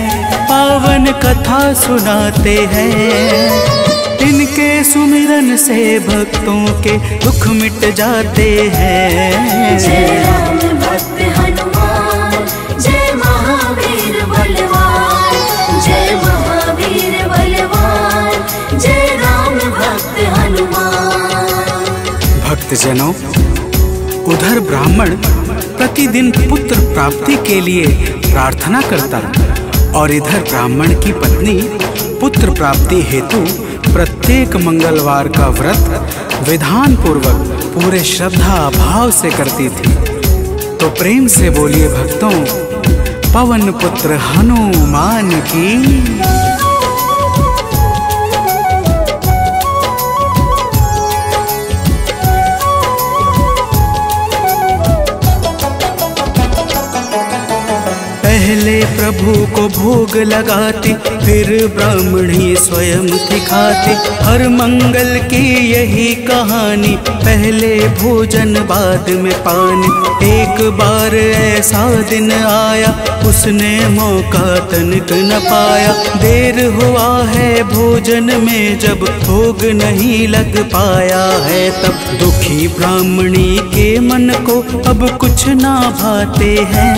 पावन कथा सुनाते हैं। इनके सुमिरन से भक्तों के दुख मिट जाते हैं। जय राम भक्त हनुमान, जय महावीर बलवान, जय महावीर बलवान, जय राम भक्त हनुमान। भक्तजनों, उधर ब्राह्मण प्रतिदिन पुत्र प्राप्ति के लिए प्रार्थना करता और इधर ब्राह्मण की पत्नी पुत्र प्राप्ति हेतु प्रत्येक मंगलवार का व्रत विधान पूर्वक पूरे श्रद्धा भाव से करती थी। तो प्रेम से बोलिए भक्तों, पवन पुत्र हनुमान की। पहले प्रभु को भोग लगाती, फिर ब्राह्मणी स्वयं थी खाती। हर मंगल की यही कहानी, पहले भोजन बाद में पानी। एक बार ऐसा दिन आया, उसने मौका तनिक न पाया। देर हुआ है भोजन में, जब भोग नहीं लग पाया है तब। दुखी ब्राह्मणी के मन को अब कुछ ना भाते हैं,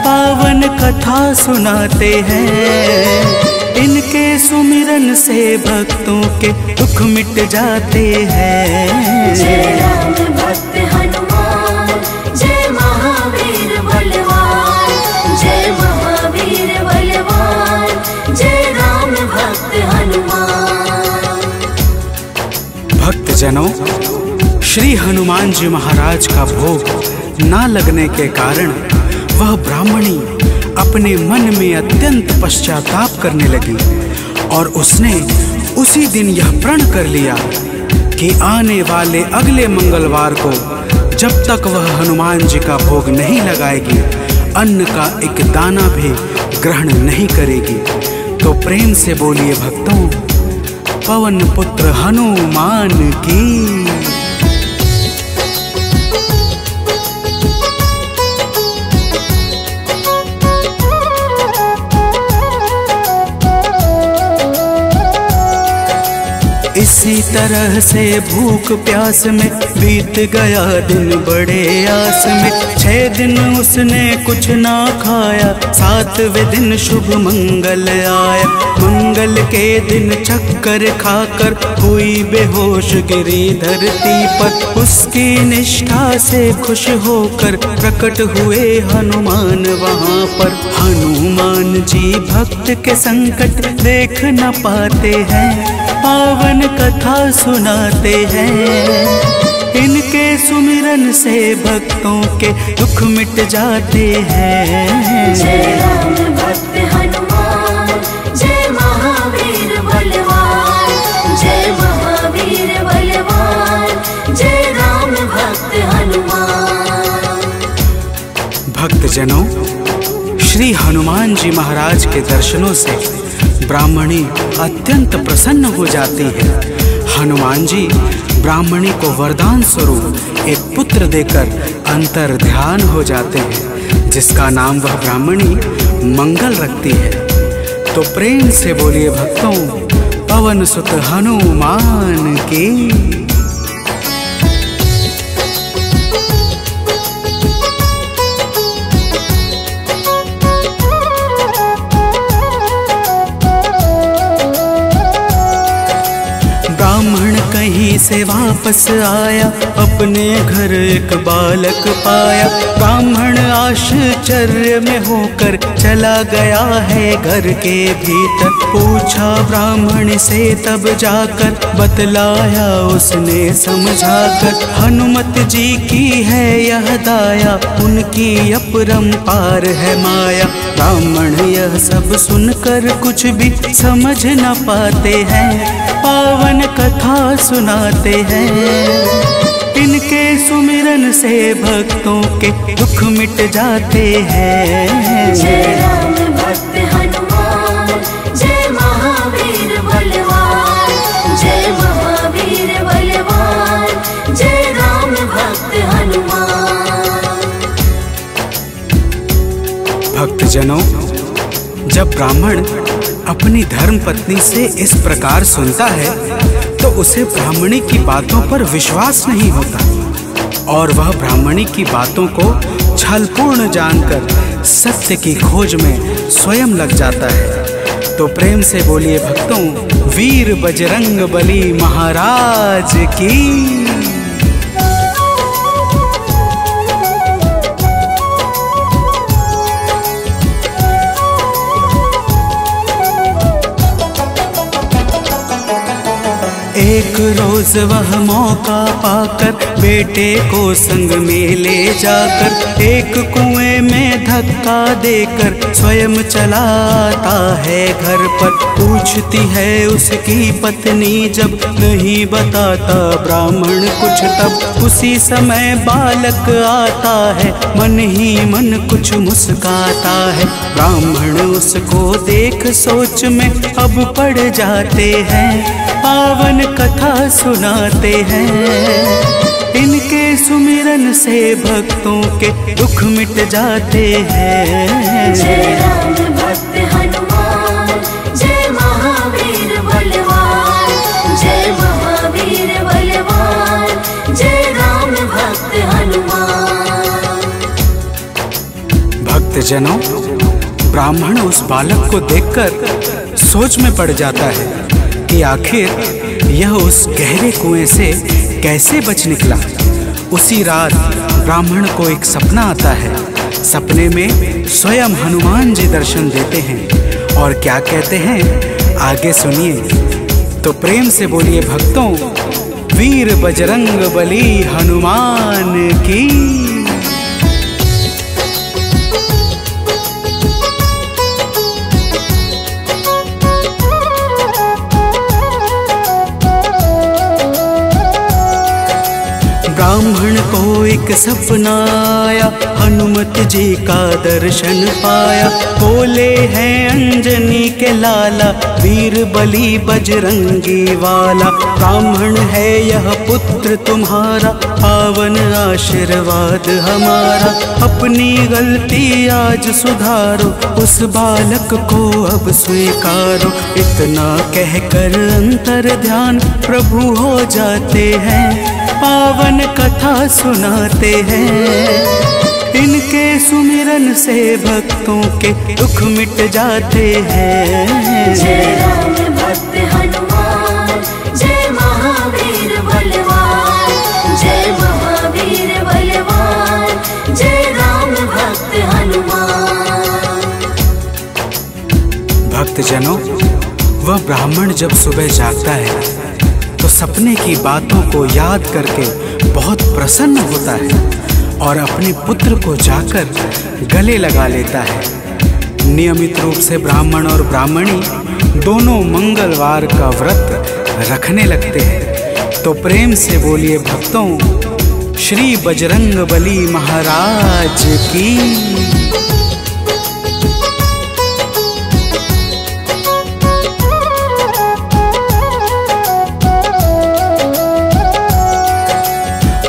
पावन कथा सुनाते हैं। इनके सुमिरन से भक्तों के दुख मिट जाते हैं। जय राम भक्त हनुमान, जय महावीर बलवान, जय महावीर बलवान, जय राम भक्त हनुमान। भक्तजनों, श्री हनुमान जी महाराज का भोग ना लगने के कारण वह ब्राह्मणी अपने मन में अत्यंत पश्चाताप करने लगी और उसने उसी दिन यह प्रण कर लिया कि आने वाले अगले मंगलवार को जब तक वह हनुमान जी का भोग नहीं लगाएगी, अन्न का एक दाना भी ग्रहण नहीं करेगी तो प्रेम से बोलिए भक्तों, पवन पुत्र हनुमान की। इसी तरह से भूख प्यास में बीत गया दिन बड़े आस में। 6 दिन उसने कुछ ना खाया, 7वें दिन शुभ मंगल आया। मंगल के दिन चक्कर खाकर हुई बेहोश गिरी धरती पर। उसकी निष्ठा से खुश होकर प्रकट हुए हनुमान वहाँ पर। हनुमान जी भक्त के संकट देख न पाते हैं, पावन कथा सुनाते हैं। इनके सुमिरन से भक्तों के दुख मिट जाते हैं। जय राम भक्त हनुमान, जय महावीर बलवान, जय महावीर बलवान, जय राम भक्त हनुमान। भक्तजनों, श्री हनुमान जी महाराज के दर्शनों से ब्राह्मणी अत्यंत प्रसन्न हो जाती है। हनुमान जी ब्राह्मणी को वरदान स्वरूप एक पुत्र देकर अंतर ध्यान हो जाते हैं, जिसका नाम वह ब्राह्मणी मंगल रखती है। तो प्रेम से बोलिए भक्तों, पवन सुत हनुमान की। ब्राह्मण कहीं से वापस आया, अपने घर एक बालक पाया। ब्राह्मण आश्चर्य में होकर चला गया है घर के भीतर। पूछा ब्राह्मण से तब जाकर, बतलाया उसने समझाकर। हनुमत जी की है यह दाया, उनकी अपरंपार है माया। ब्राह्मण यह सब सुनकर कुछ भी समझ न पाते हैं, पावन कथा सुनाते हैं। इनके सुमिरन से भक्तों के दुख मिट जाते हैं। जय राम भक्त हनुमान, जय महावीर बलवान, जय महावीर बलवान, जय राम भक्त हनुमान। भक्तजनों, जब ब्राह्मण अपनी धर्म पत्नी से इस प्रकार सुनता है तो उसे ब्राह्मणी की बातों पर विश्वास नहीं होता और वह ब्राह्मणी की बातों को छलपूर्ण जानकर सत्य की खोज में स्वयं लग जाता है। तो प्रेम से बोलिए भक्तों, वीर बजरंग बली महाराज की। एक रोज वह मौका पाकर बेटे को संग में ले जाकर एक कुएं में धक्का देकर स्वयं चलाता है घर पर। पूछती है उसकी पत्नी जब, नहीं बताता ब्राह्मण कुछ तब। उसी समय बालक आता है, मन ही मन कुछ मुस्काता है। ब्राह्मण उसको देख सोच में अब पड़ जाते हैं, पावन कथा सुनाते हैं। इनके सुमिरन से भक्तों के दुख मिट जाते हैं। जय राम भक्त हनुमान, जय महावीर बलवान, जय महावीर बलवान, जय राम भक्त हनुमान। भक्तजनों, ब्राह्मण उस बालक को देखकर सोच में पड़ जाता है कि आखिर यह उस गहरे कुएं से कैसे बच निकला। उसी रात ब्राह्मण को एक सपना आता है। सपने में स्वयं हनुमान जी दर्शन देते हैं और क्या कहते हैं आगे सुनिए। तो प्रेम से बोलिए भक्तों, वीर बजरंग बली हनुमान की। ब्राह्मण को एक एक सपना आया, हनुमत जी का दर्शन पाया। बोले हैं अंजनी के लाला, वीर बली बजरंगी वाला। ब्राह्मण है यह पुत्र तुम्हारा, पावन आशीर्वाद हमारा। अपनी गलती आज सुधारो, उस बालक को अब स्वीकारो। इतना कहकर अंतर ध्यान प्रभु हो जाते हैं, पावन कथा सुनाते हैं। इनके सुमिरन से भक्तों के दुख मिट जाते हैं। जय राम भक्त हनुमान, जय महावीर बलवान, जय महावीर बलवान, जय राम भक्त हनुमान। भक्तजनों, वह ब्राह्मण जब सुबह जागता है तो सपने की बातों को याद करके बहुत प्रसन्न होता है और अपने पुत्र को जाकर गले लगा लेता है। नियमित रूप से ब्राह्मण और ब्राह्मणी दोनों मंगलवार का व्रत रखने लगते हैं। तो प्रेम से बोलिए भक्तों, श्री बजरंग बली महाराज की।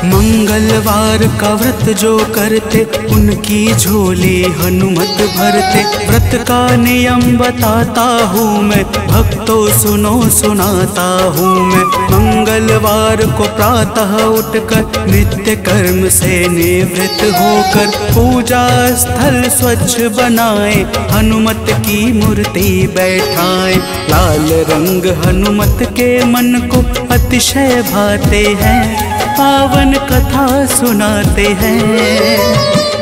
मंगलवार का व्रत जो करते, उनकी झोली हनुमत भरते। व्रत का नियम बताता हूँ मैं, भक्तों सुनो सुनाता हूँ मैं। मंगलवार को प्रातः उठकर नित्य कर्म से निवृत्त होकर पूजा स्थल स्वच्छ बनाए, हनुमत की मूर्ति बैठाए। लाल रंग हनुमत के मन को अतिशय भाते हैं, पावन कथा सुनाते हैं।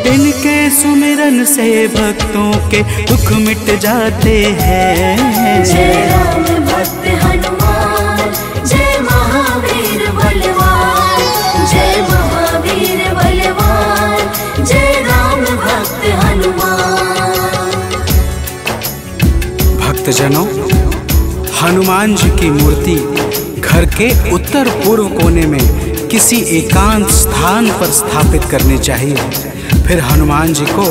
इनके सुमिरन से भक्तों के दुख मिट जाते हैं। जय राम भक्त हनुमान, जय महावीर बलवान, जय महावीर बलवान, जय राम भक्त हनुमान। भक्तजनों, हनुमान जी की मूर्ति घर के उत्तर पूर्व कोने में किसी एकांत स्थान पर स्थापित करनी चाहिए। फिर हनुमान जी को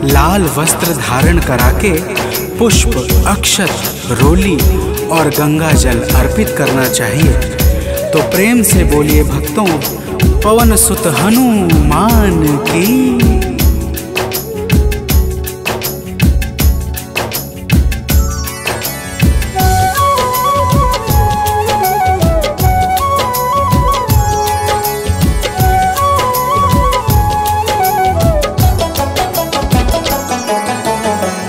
लाल वस्त्र धारण करा के पुष्प, अक्षत, रोली और गंगा जल अर्पित करना चाहिए। तो प्रेम से बोलिए भक्तों, पवन सुत हनुमान की।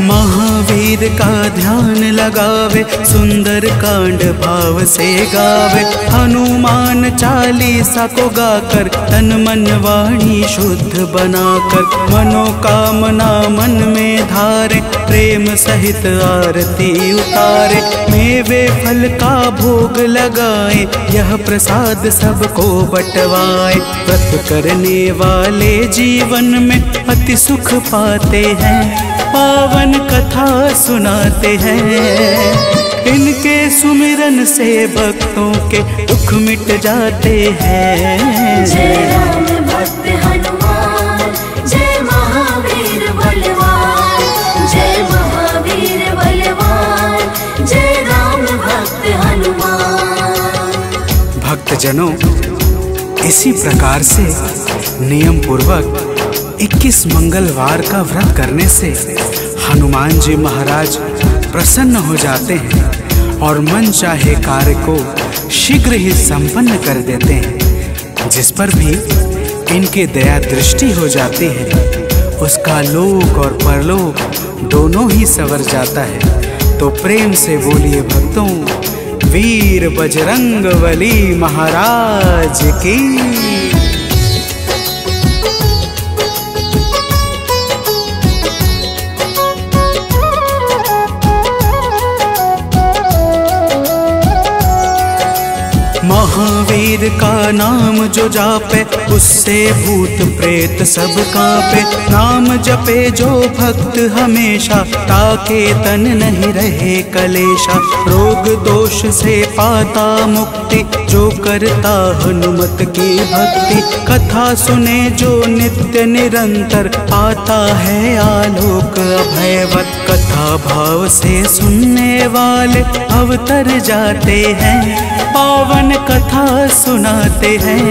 महावीर का ध्यान लगावे, सुंदर कांड भाव से गावे। हनुमान चालीसा को गाकर तन मन वाणी शुद्ध बनाकर, मनोकामना मन में धारे, प्रेम सहित आरती उतारे। मेवे फल का भोग लगाए, यह प्रसाद सबको बंटवाए। व्रत करने वाले जीवन में अति सुख पाते हैं, पावन कथा सुनाते हैं। इनके सुमिरन से भक्तों के दुख मिट जाते हैं। जय राम भक्त हनुमान, जय महावीर बलवान, जय महावीर बलवान, जय राम भक्त हनुमान। भक्तजनों, इसी प्रकार से नियम पूर्वक 21 मंगलवार का व्रत करने से हनुमान जी महाराज प्रसन्न हो जाते हैं और मन चाहे कार्य को शीघ्र ही संपन्न कर देते हैं। जिस पर भी इनके दया दृष्टि हो जाती है, उसका लोक और परलोक दोनों ही संवर जाता है। तो प्रेम से बोलिए भक्तों, वीर बजरंग बली महाराज की। महावीर का नाम जो जापे, उससे भूत प्रेत सब कांपे। नाम जपे जो भक्त हमेशा, ताके तन नहीं रहे कलेशा। रोग दोष से पाता मुक्ति, जो करता हनुमत की भक्ति, कथा सुने जो नित्य निरंतर, आता है आलोक अभयवत। कथा भाव से सुनने वाले अवतर जाते हैं, पावन कथा सुनाते हैं।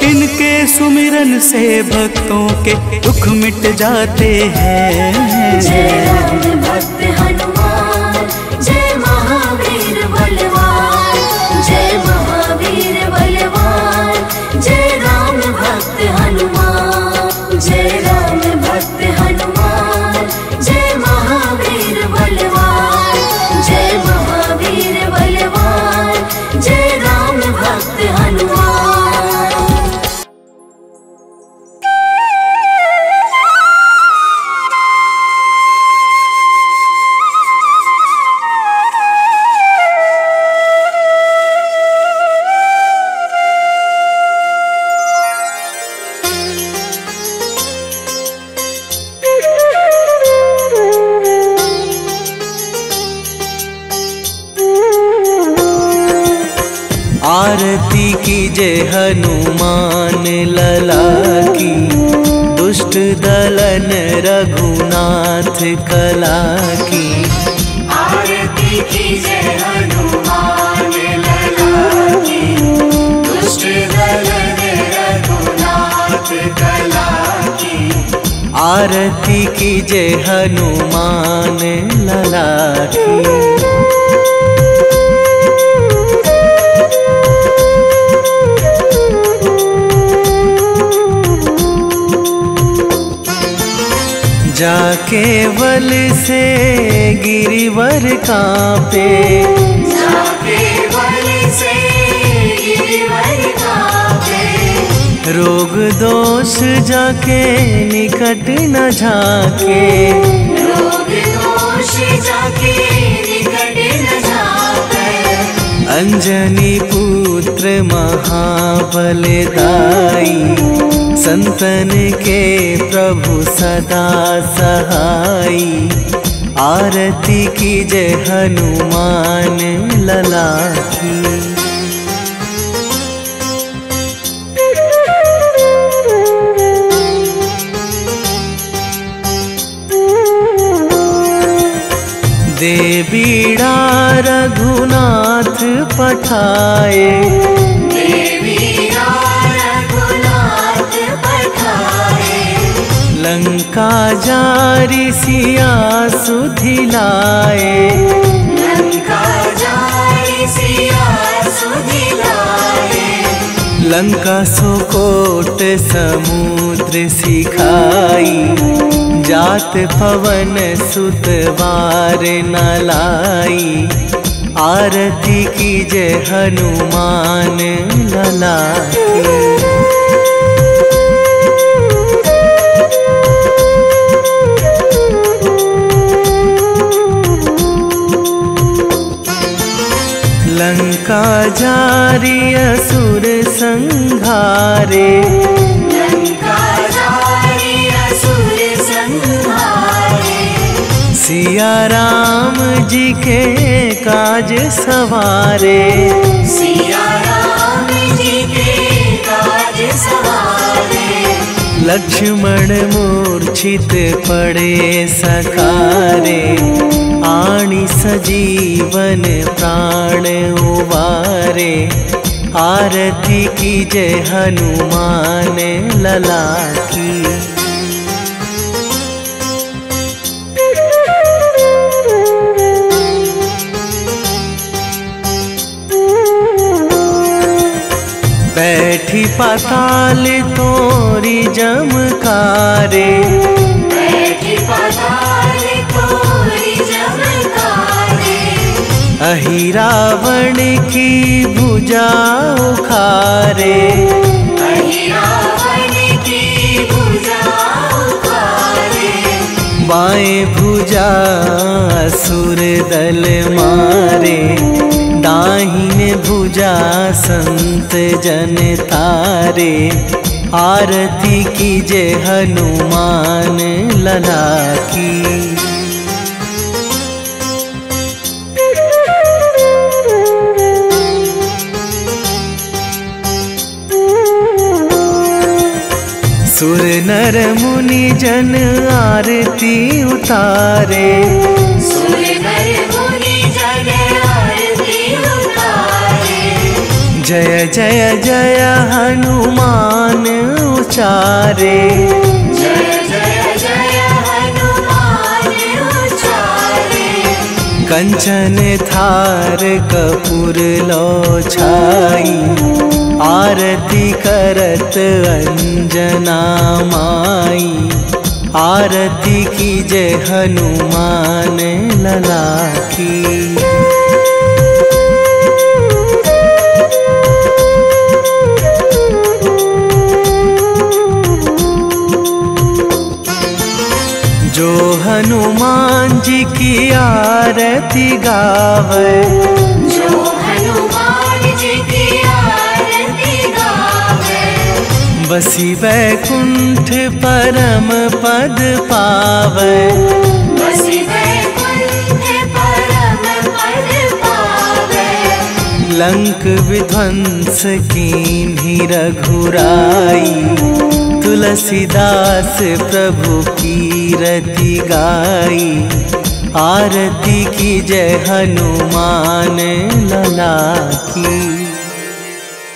इनके सुमिरन से भक्तों के दुख मिट जाते हैं। जय राम भक्त हनुमान, जय महावीर बलवान, जय महावीर बलवान, जय राम भक्त हनुमान। जय राम भक्त हनुमान, जय महावीर बलवान, जय महावीर बलवान, जय राम भक्त हनुमान। आरती कीजय हनुमान लला की, दुष्ट दलन रघुनाथ कला की। आरती कीजय हनुमान लला की, दुष्ट दलन रघुनाथ कला की। आरती कीजय हनुमान लला की। जाके बल से गिरिवर कांपे, जाके बल से गिरिवर कांपे। रोग दोष जाके निकट न झाके, रोग दोष जाके निकट न झाके। अंजनी पुत्र महाबलदाई, संतन के प्रभु सदा सहाई। आरती कीजय हनुमान लला की। देवीड़ा रघुनाथ पठाए, लंका जारी सिया सुधिलाए, लंका जारी सिया सुधिलाए। लंका सुकोट समुद्र सिखाई, जात पवन सुत बार न लाई। आरती कीजय हनुमान लला की। लंका जारी असुर संहारे, लंका जारी असुर संहारे। सिया राम जी के काज सवारे, सिया राम जी के काज सवारे। लक्ष्मण मूर्छित पड़े सकारे, आणी सजीवन प्राण उबारे। आरती कीजय हनुमान लला की। बैठी पाताल तोरी जमकारे, बैठी पाताल तोरी जमकारे। अहि रावण की भुजा उखारे, अहि रावण की भुजा उखारे। बाएं भुजा असुर दल मारे, दाहिने भुजा संत जन तारे। आरती कीजय हनुमान लला की। सुर नर मुनि जन आरती उतारे, सुर नर मुनि जन आरती उतारे। जय जय जय हनुमान उचारे, जय जय जय हनुमान उचारे। कंचन थार कपूर लो छाई, आरती करत अंजना माई। आरती की जय हनुमान लला की। जो हनुमान जी की आरती गावे, जो हनुमान जी की आरती गावे। बसी वैकुंठ परम पद पावे, बसी वैकुंठ परम पद पावे। लंक विध्वंस कीन्ही रघुराई, तुलसीदास प्रभु की रति गाई। आरती की जय हनुमान लला की।